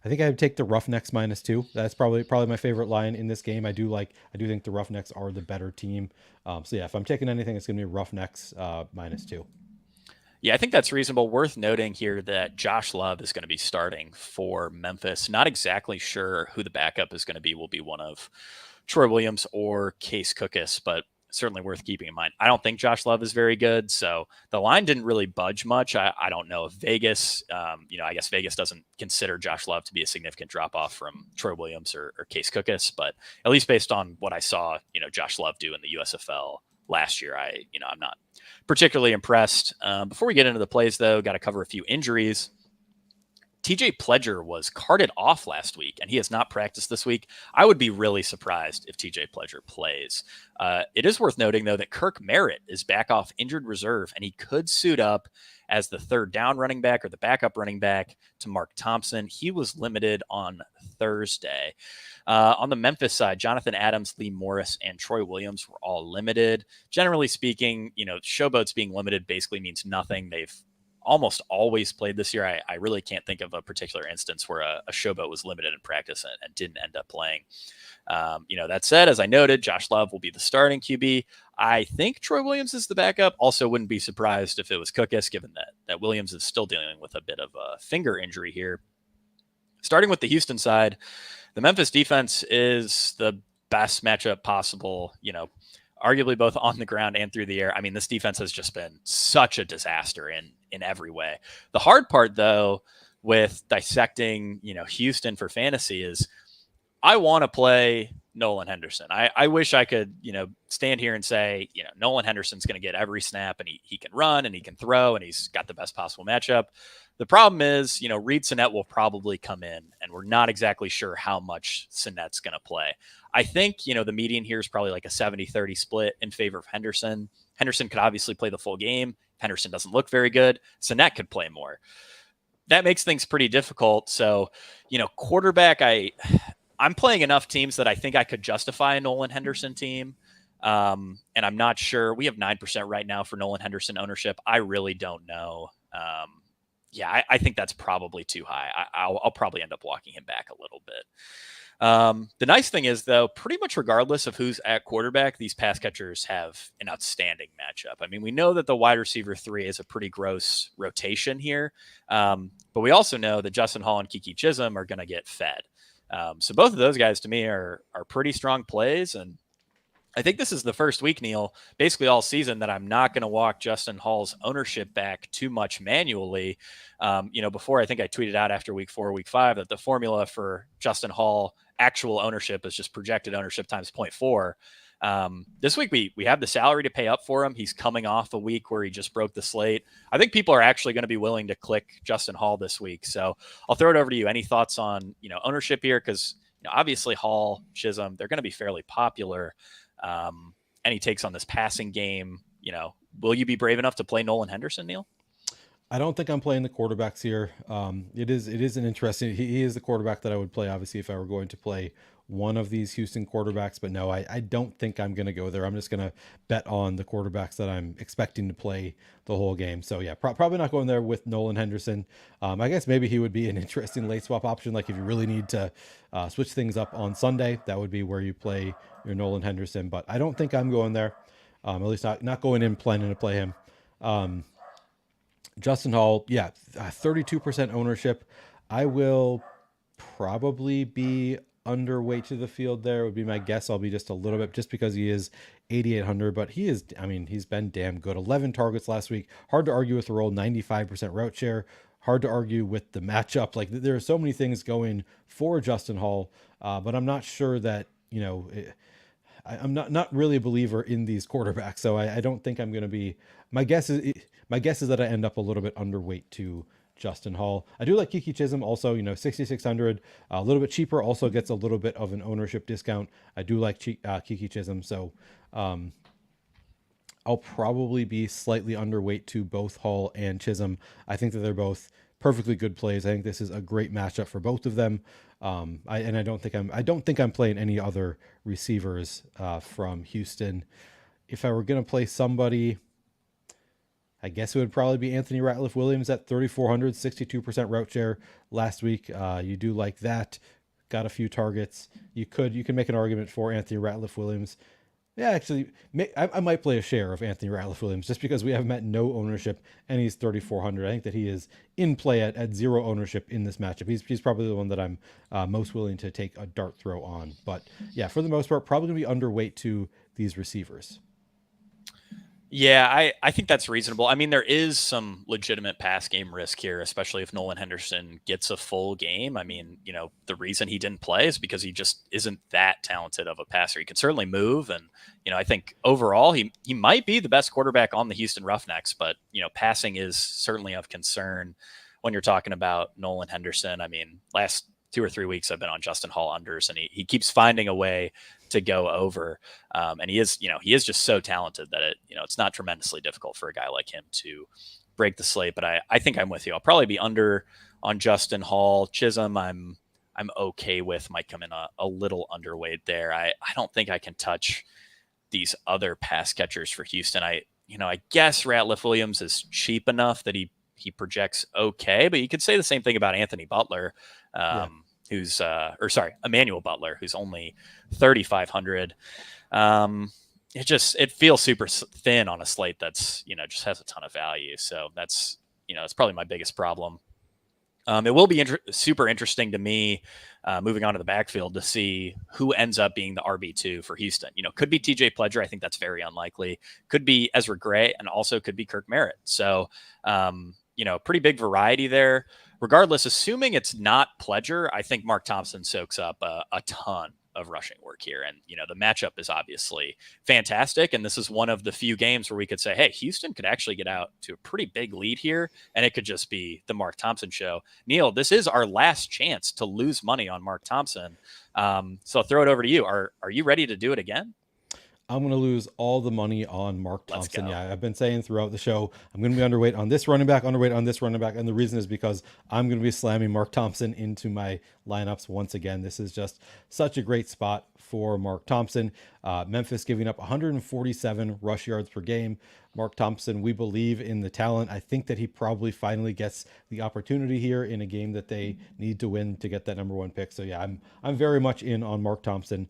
[SPEAKER 4] think I would take the Roughnecks -2. That's probably my favorite line in this game. I do think the Roughnecks are the better team. If I'm taking anything, it's going to be Roughnecks -2.
[SPEAKER 3] Yeah, I think that's reasonable. Worth noting here that Josh Love is going to be starting for Memphis. Not exactly sure who the backup is going to be. Will be one of Troy Williams or Case Cookus, but certainly worth keeping in mind. I don't think Josh Love is very good, so the line didn't really budge much. I don't know if Vegas, I guess Vegas doesn't consider Josh Love to be a significant drop-off from Troy Williams or Case Cookus, but at least based on what I saw, Josh Love do in the USFL last year, I'm not particularly impressed. Before we get into the plays, though, got to cover a few injuries. TJ Pledger was carted off last week, and he has not practiced this week. I would be really surprised if TJ Pledger plays. It is worth noting, though, that Kirk Merritt is back off injured reserve, and he could suit up as the third down running back or the backup running back to Mark Thompson. He was limited on Thursday. On the Memphis side, Jonathan Adams, Lee Morris, and Troy Williams were all limited. Generally speaking, Showboats being limited basically means nothing. They've almost always played this year. I really can't think of a particular instance where a Showboat was limited in practice and didn't end up playing. That said, as I noted, Josh Love will be the starting QB. I think Troy Williams is the backup. Also wouldn't be surprised if it was Cookus, given that Williams is still dealing with a bit of a finger injury here. Starting with the Houston side, the Memphis defense is the best matchup possible, arguably both on the ground and through the air. I mean, this defense has just been such a disaster in every way. The hard part, though, with dissecting, Houston for fantasy is I want to play Nolan Henderson. I wish I could, stand here and say, Nolan Henderson's going to get every snap and he can run and he can throw and he's got the best possible matchup. The problem is, Reed Sinnett will probably come in, and we're not exactly sure how much Sinnett's going to play. I think, the median here is probably like a 70-30 split in favor of Henderson. Henderson could obviously play the full game. Henderson doesn't look very good. Sinek could play more. That makes things pretty difficult. So, quarterback, I'm playing enough teams that I think I could justify a Nolan Henderson team. And I'm not sure. We have 9% right now for Nolan Henderson ownership. I really don't know. I think that's probably too high. I'll probably end up walking him back a little bit. The nice thing is, though, pretty much regardless of who's at quarterback, these pass catchers have an outstanding matchup. I mean, we know that the wide receiver 3 is a pretty gross rotation here, but we also know that Justin Hall and Kiki Chisholm are going to get fed. So both of those guys, to me, are pretty strong plays, and I think this is the first week, Neil, basically all season, that I'm not going to walk Justin Hall's ownership back too much manually. Before, I think I tweeted out after week 4, week 5, that the formula for Justin Hall actual ownership is just projected ownership times 0.4. This week, we have the salary to pay up for him. He's coming off a week where he just broke the slate. I think people are actually going to be willing to click Justin Hall this week. So I'll throw it over to you. Any thoughts on, ownership here? Because, obviously Hall, Chisholm, they're going to be fairly popular. Any takes on this passing game? Will you be brave enough to play Nolan Henderson, Neil?
[SPEAKER 4] I don't think I'm playing the quarterbacks here. It is an interesting. He is the quarterback that I would play, obviously, if I were going to play one of these Houston quarterbacks. But no, I don't think I'm going to go there. I'm just going to bet on the quarterbacks that I'm expecting to play the whole game. So yeah, probably not going there with Nolan Henderson. I guess maybe he would be an interesting late swap option. Like if you really need to switch things up on Sunday, that would be where you play your Nolan Henderson. But I don't think I'm going there. At least not going in planning to play him. Justin Hall, 32% ownership. I will probably be underweight to the field there, would be my guess. I'll be just a little bit, just because he is 8,800, but he's been damn good. 11 targets last week. Hard to argue with the role, 95% route share. Hard to argue with the matchup. Like, there are so many things going for Justin Hall, but I'm not sure that, I'm not really a believer in these quarterbacks. So I don't think I'm going to be, my guess is that I end up a little bit underweight to Justin Hall. I do like Kiki Chisholm also, 6,600, a little bit cheaper, also gets a little bit of an ownership discount. I do like Kiki Chisholm. So I'll probably be slightly underweight to both Hall and Chisholm. I think that they're both perfectly good plays. I think this is a great matchup for both of them. I don't think I'm playing any other receivers from Houston. If I were going to play somebody, I guess it would probably be Anthony Ratliff-Williams at 3,400, 62% route share last week. You do like that. Got a few targets. You can make an argument for Anthony Ratliff-Williams. Yeah, actually, I might play a share of Anthony Ratliff-Williams just because we have met no ownership and he's 3,400. I think that he is in play at zero ownership in this matchup. He's probably the one that I'm most willing to take a dart throw on. But yeah, for the most part, probably going to be underweight to these receivers.
[SPEAKER 3] Yeah, I think that's reasonable. I mean, there is some legitimate pass game risk here, especially if Nolan Henderson gets a full game. I mean, the reason he didn't play is because he just isn't that talented of a passer. He can certainly move. And, I think overall he might be the best quarterback on the Houston Roughnecks, but, passing is certainly of concern when you're talking about Nolan Henderson. I mean, last 2 or 3 weeks I've been on Justin Hall unders, and he keeps finding a way to go over. And he is just so talented that it's not tremendously difficult for a guy like him to break the slate. But I think I'm with you. I'll probably be under on Justin Hall. Chisholm, I'm okay with, might come in a little underweight there. I don't think I can touch these other pass catchers for Houston. I guess Ratliff-Williams is cheap enough that he projects okay, but you could say the same thing about Anthony Butler. Emmanuel Butler, who's only 3,500. It feels super thin on a slate that's, just has a ton of value. So that's probably my biggest problem. It will be super interesting to me, moving on to the backfield, to see who ends up being the RB2 for Houston. Could be TJ Pledger. I think that's very unlikely. Could be Ezra Gray, and also could be Kirk Merritt. So, pretty big variety there. Regardless, assuming it's not Pledger, I think Mark Thompson soaks up a ton of rushing work here. And, the matchup is obviously fantastic. And this is one of the few games where we could say, hey, Houston could actually get out to a pretty big lead here, and it could just be the Mark Thompson show. Neil, this is our last chance to lose money on Mark Thompson. So I'll throw it over to you. Are you ready to do it again?
[SPEAKER 4] I'm going to lose all the money on Mark
[SPEAKER 3] Let's
[SPEAKER 4] Thompson.
[SPEAKER 3] go.
[SPEAKER 4] Yeah, I've been saying throughout the show, I'm going to be underweight on this running back, underweight on this running back. And the reason is because I'm going to be slamming Mark Thompson into my lineups once again. This is just such a great spot for Mark Thompson. Memphis giving up 147 rush yards per game. Mark Thompson, we believe in the talent. I think that he probably finally gets the opportunity here in a game that they need to win to get that number 1 pick. So yeah, I'm very much in on Mark Thompson.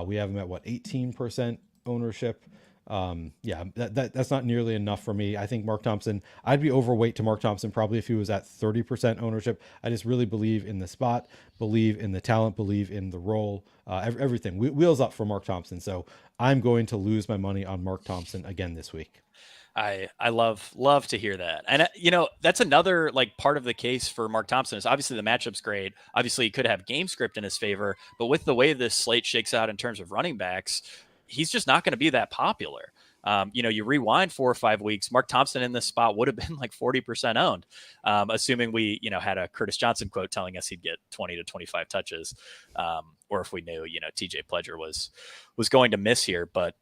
[SPEAKER 4] We have him at 18% ownership. That's not nearly enough for me. I think Mark Thompson, I'd be overweight to Mark Thompson probably if he was at 30% ownership. I just really believe in the spot, believe in the talent, believe in the role, everything. Wheels up for Mark Thompson. So I'm going to lose my money on Mark Thompson again this week.
[SPEAKER 3] I love to hear that. And that's another like part of the case for Mark Thompson is obviously the matchup's great. Obviously he could have game script in his favor, but with the way this slate shakes out in terms of running backs, he's just not going to be that popular. You rewind 4 or 5 weeks, Mark Thompson in this spot would have been like 40% owned, assuming we, had a Curtis Johnson quote telling us he'd get 20 to 25 touches, or if we knew, TJ Pledger was going to miss here. But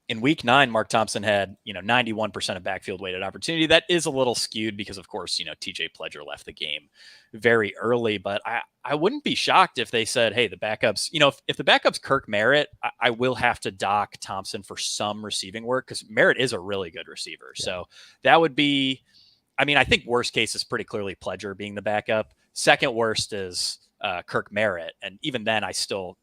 [SPEAKER 3] in week 9, Mark Thompson had, 91% of backfield weighted opportunity. That is a little skewed because, of course, TJ Pledger left the game very early. But I wouldn't be shocked if they said, hey, the backups, if the backup's Kirk Merritt, I will have to dock Thompson for some receiving work because Merritt is a really good receiver. Yeah. So that would be, I think worst case is pretty clearly Pledger being the backup. Second worst is Kirk Merritt. And even then, I still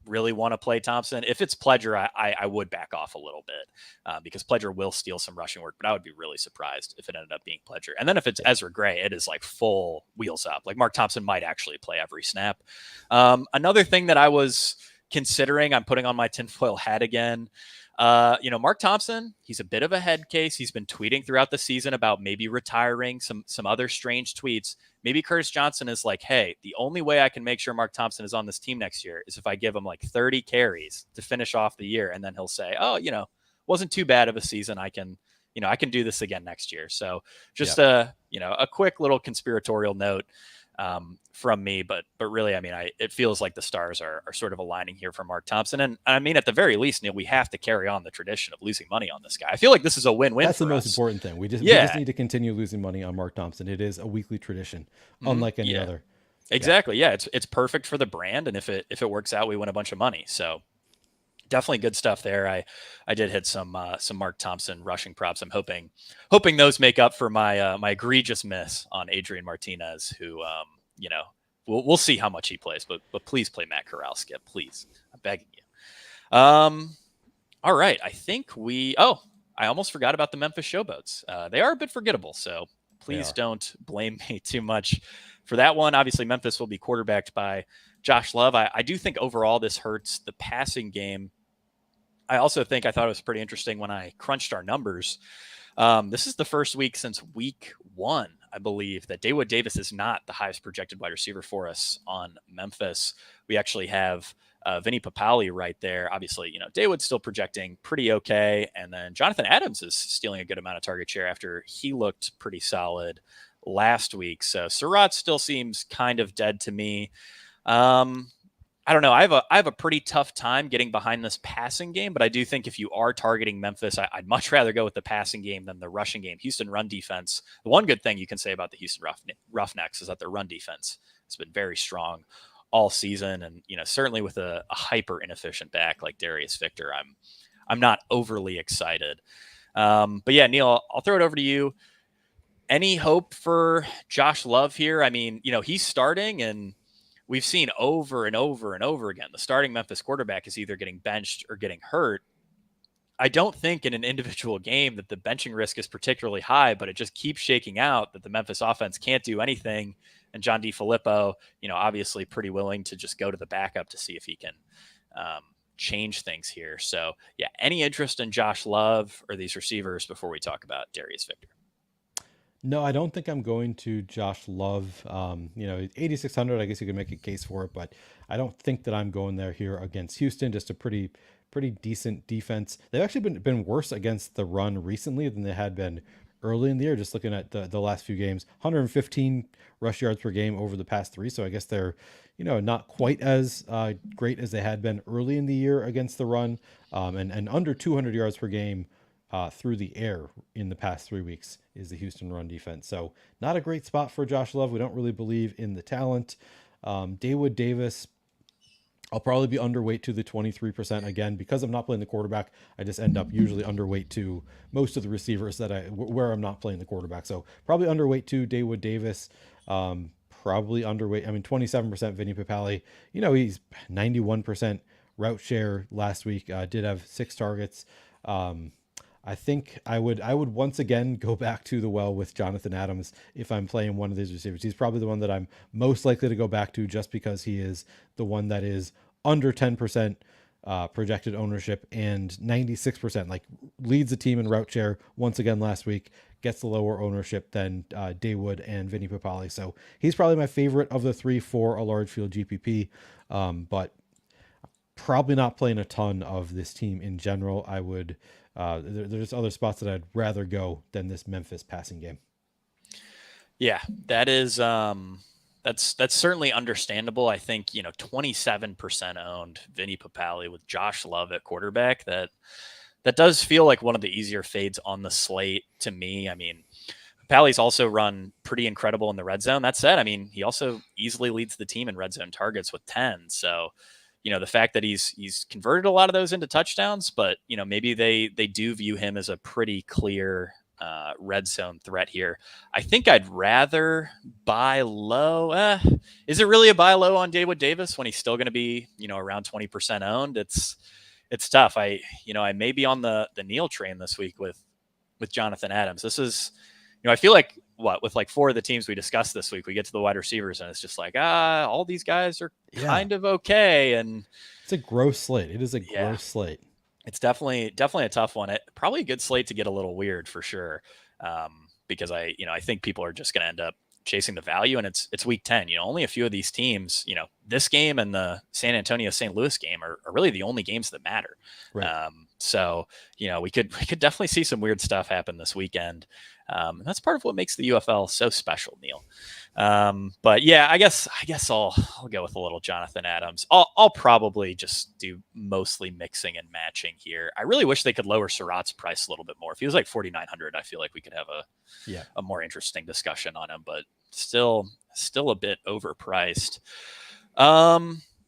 [SPEAKER 3] really want to play Thompson. If it's Pledger, I would back off a little bit because Pledger will steal some rushing work, but I would be really surprised if it ended up being Pledger. And then if it's Ezra Gray, it is like full wheels up. Like Mark Thompson might actually play every snap. Another thing that I was considering, I'm putting on my tinfoil hat again. Mark Thompson, he's a bit of a head case. He's been tweeting throughout the season about maybe retiring, some other strange tweets. Maybe Curtis Johnson is like, hey, the only way I can make sure Mark Thompson is on this team next year is if I give him like 30 carries to finish off the year. And then he'll say, oh, wasn't too bad of a season. I can do this again next year. So just a quick little conspiratorial note from me, but really, it feels like the stars are sort of aligning here for Mark Thompson. And at the very least, Neil, we have to carry on the tradition of losing money on this guy. I feel like this is a win-win.
[SPEAKER 4] That's the most important thing. We just need to continue losing money on Mark Thompson. It is a weekly tradition, unlike any other.
[SPEAKER 3] Exactly. Yeah. It's perfect for the brand. And if it works out, we win a bunch of money. So definitely good stuff there. I did hit some Mark Thompson rushing props. I'm hoping those make up for my egregious miss on Adrian Martinez, who we'll see how much he plays, but please play Matt Corral, Skip, please. I'm begging you. All right. I think I almost forgot about the Memphis Showboats. They are a bit forgettable, so please don't blame me too much for that one. Obviously, Memphis will be quarterbacked by Josh Love. I do think overall this hurts the passing game. I also think I thought it was pretty interesting when I crunched our numbers. This is the first week since week 1, I believe, that Dawood Davis is not the highest projected wide receiver for us on Memphis. We actually have Vinny Papali right there. Obviously, Dawood's still projecting pretty okay. And then Jonathan Adams is stealing a good amount of target share after he looked pretty solid last week. So Surratt still seems kind of dead to me. I don't know. I have a pretty tough time getting behind this passing game, but I do think if you are targeting Memphis, I'd much rather go with the passing game than the rushing game. Houston run defense. The one good thing you can say about the Houston Roughnecks is that their run defense has been very strong all season, and certainly with a hyper inefficient back like Darius Victor, I'm not overly excited. But yeah, Neil, I'll throw it over to you. Any hope for Josh Love here? He's starting, and we've seen over and over and over again, the starting Memphis quarterback is either getting benched or getting hurt. I don't think in an individual game that the benching risk is particularly high, but it just keeps shaking out that the Memphis offense can't do anything. And John DeFilippo, obviously pretty willing to just go to the backup to see if he can change things here. So yeah, any interest in Josh Love or these receivers before we talk about Darius Victor?
[SPEAKER 4] No, I don't think I'm going to Josh Love. 8,600, I guess you could make a case for it, but I don't think that I'm going there here against Houston. Just a pretty decent defense. They've actually been worse against the run recently than they had been early in the year. Just looking at the last few games, 115 rush yards per game over the past 3. So I guess they're, not quite as great as they had been early in the year against the run, and under 200 yards per game through the air in the past 3 weeks is the Houston run defense. So not a great spot for Josh Love. We don't really believe in the talent. Dawood Davis, I'll probably be underweight to the 23% again because I'm not playing the quarterback. I just end up usually underweight to most of the receivers where I'm not playing the quarterback. So probably underweight to Dawood Davis. Probably underweight. 27% Vinny Papale. He's 91% route share last week. Did have 6 targets. I think I would once again go back to the well with Jonathan Adams if I'm playing one of these receivers. He's probably the one that I'm most likely to go back to just because he is the one that is under 10% projected ownership and 96%, like leads the team in route share once again last week, gets the lower ownership than Dawood and Vinny Papale. So he's probably my favorite of the 3 for a large field GPP, but probably not playing a ton of this team in general. I would... there's other spots that I'd rather go than this Memphis passing game.
[SPEAKER 3] Yeah, that is that's certainly understandable. I think 27% owned Vinny Papale with Josh Love at quarterback. That does feel like one of the easier fades on the slate to me. Papale's also run pretty incredible in the red zone. That said, he also easily leads the team in red zone targets with 10. So the fact that he's converted a lot of those into touchdowns, but maybe they do view him as a pretty clear red zone threat here. I think I'd rather buy low. Is it really a buy low on Dawood Davis when he's still going to be around 20% owned? It's tough. I may be on the Neil train this week with Jonathan Adams. This is I feel like with like 4 of the teams we discussed this week, we get to the wide receivers and it's just like, all these guys are kind of okay. And
[SPEAKER 4] it's a gross slate. It is a gross slate.
[SPEAKER 3] It's definitely a tough one. Probably a good slate to get a little weird for sure. Because I think people are just going to end up chasing the value, and it's week 10. Only a few of these teams, this game and the San Antonio St. Louis game are really the only games that matter. Right. So we could definitely see some weird stuff happen this weekend. And that's part of what makes the UFL so special, Neil. But yeah, I guess I'll go with a little Jonathan Adams. I'll probably just do mostly mixing and matching here. I really wish they could lower Surratt's price a little bit more. If he was like 4,900, I feel like we could have a more interesting discussion on him, but still a bit overpriced.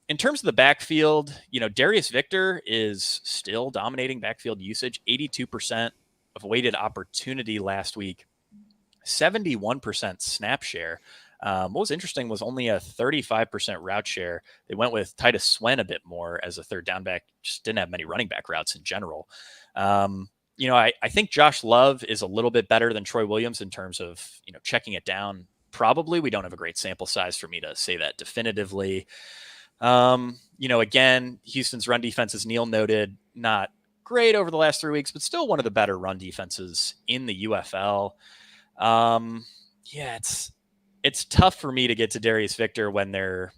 [SPEAKER 3] In terms of the backfield, Darius Victor is still dominating backfield usage, 82% of weighted opportunity last week, 71% snap share. What was interesting was only a 35% route share. They went with Titus Swen a bit more as a third down back, just didn't have many running back routes in general. I think Josh Love is a little bit better than Troy Williams in terms of, checking it down. Probably we don't have a great sample size for me to say that definitively. Again, Houston's run defense, as Neil noted, not great over the last 3 weeks, but still one of the better run defenses in the UFL. It's tough for me to get to Darius Victor when there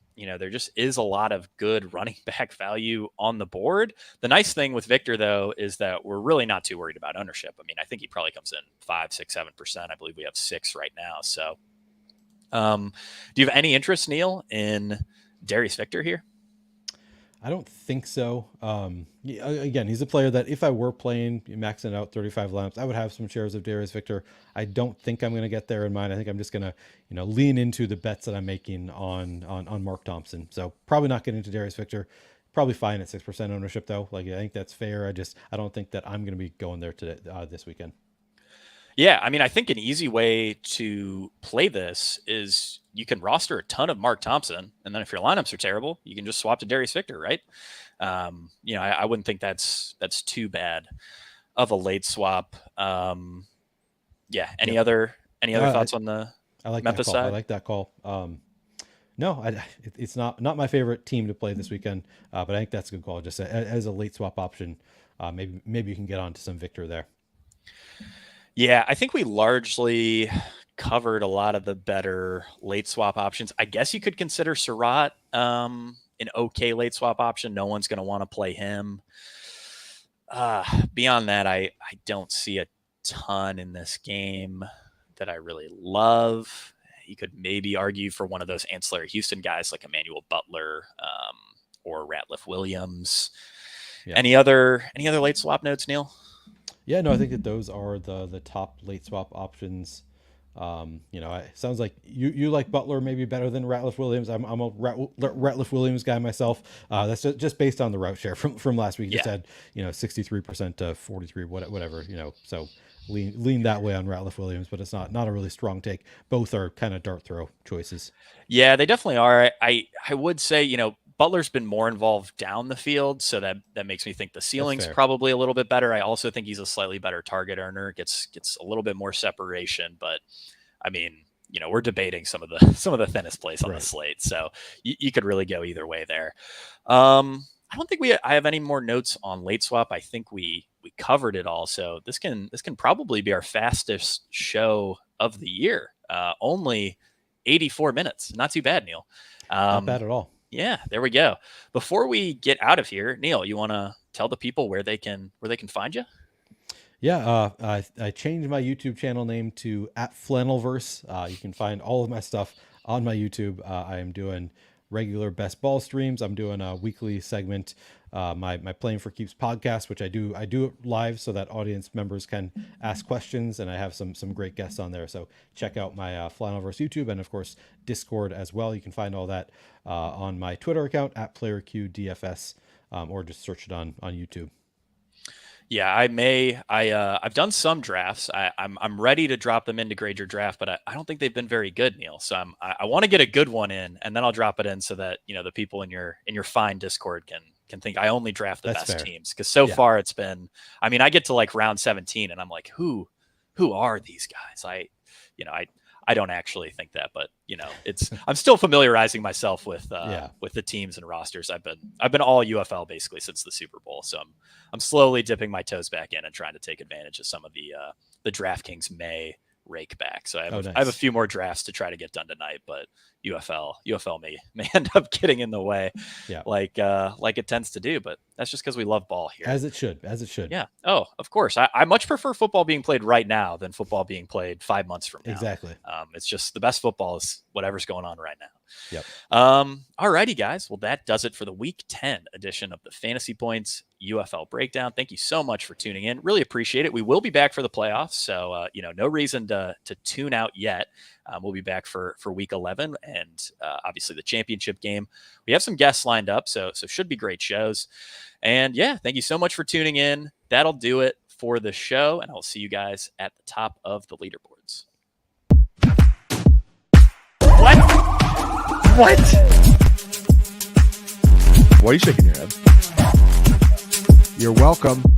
[SPEAKER 3] just is a lot of good running back value on the board. The nice thing with Victor, though, is that we're really not too worried about ownership. I think he probably comes in 5, 6, 7%. I believe we have 6 right now. So, do you have any interest, Neil, in Darius Victor here?
[SPEAKER 4] I don't think so. Again, he's a player that if I were playing, maxing out 35 lamps, I would have some shares of Darius Victor. I don't think I'm going to get there in mind. I think I'm just going to, lean into the bets that I'm making on Mark Thompson. So probably not getting into Darius Victor. Probably fine at 6% ownership though. I think that's fair. I don't think that I'm going to be going there today, this weekend.
[SPEAKER 3] Yeah, I think an easy way to play this is you can roster a ton of Mark Thompson, and then if your lineups are terrible, you can just swap to Darius Victor, right? I wouldn't think that's too bad of a late swap. Any other thoughts on the Memphis side?
[SPEAKER 4] I like that call. No, it's not my favorite team to play this weekend, but I think that's a good call. Just as a late swap option, maybe you can get onto some Victor there.
[SPEAKER 3] Yeah, I think we largely covered a lot of the better late swap options. I guess you could consider Surratt an okay late swap option. No one's going to want to play him. Beyond that, I don't see a ton in this game that I really love. You could maybe argue for one of those ancillary Houston guys like Emmanuel Butler or Ratliff Williams. Yeah. Any other late swap notes, Neil?
[SPEAKER 4] Yeah, no, I think that those are the top late swap options. It sounds like you like Butler maybe better than Ratliff Williams. I'm a Ratliff Williams guy myself. That's just based on the route share from last week. You just had 63% to 43, whatever. So lean that way on Ratliff Williams, but it's not a really strong take. Both are kind of dart throw choices.
[SPEAKER 3] Yeah, they definitely are. I would say Butler's been more involved down the field, so that makes me think the ceiling's probably a little bit better. I also think he's a slightly better target earner, gets a little bit more separation, but I mean, we're debating some of the thinnest plays on the slate, so you could really go either way there. I don't think I have any more notes on late swap. I think we covered it all, so this can probably be our fastest show of the year. Only 84 minutes, not too bad, Neil.
[SPEAKER 4] Not bad at all.
[SPEAKER 3] Yeah, there we go. Before we get out of here, Neil, you want to tell the people where they can find you?
[SPEAKER 4] Yeah, I changed my YouTube channel name to @Flannelverse. You can find all of my stuff on my YouTube. I am doing regular best ball streams. I'm doing a weekly segment, my Playing for Keeps podcast, which I do it live so that audience members can ask questions, and I have some great guests on there. So check out my Flannelverse YouTube, and of course Discord as well. You can find all that on my Twitter account @PlayerQDFS, or just search it on YouTube.
[SPEAKER 3] Yeah, I've done some drafts. I'm ready to drop them into Grade Your Draft, but I don't think they've been very good, Neil. So I want to get a good one in, and then I'll drop it in so that the people in your fine Discord can think I only draft the best teams. Because so far it's been, I mean, I get to like round 17 and I'm like, who are these guys? I don't actually think that, but I'm still familiarizing myself with the teams and rosters. I've been all UFL basically since the Super Bowl, so I'm slowly dipping my toes back in and trying to take advantage of some of the DraftKings May rake back. So I have a few more drafts to try to get done tonight, but UFL may end up getting in the way, like it tends to do. But that's just because we love ball here,
[SPEAKER 4] as it should.
[SPEAKER 3] Yeah. Oh, of course. I much prefer football being played right now than football being played 5 months from now.
[SPEAKER 4] Exactly.
[SPEAKER 3] It's just the best football is whatever's going on right now.
[SPEAKER 4] Yep.
[SPEAKER 3] All righty, guys. Well, that does it for the Week 10 edition of the Fantasy Points UFL Breakdown. Thank you so much for tuning in. Really appreciate it. We will be back for the playoffs, so no reason to tune out yet. We'll be back for Week 11 and obviously the championship game. We have some guests lined up, so should be great shows. And yeah, thank you so much for tuning in. That'll do it for the show, and I'll see you guys at the top of the leaderboards. What?
[SPEAKER 2] Why are you shaking your head? You're welcome.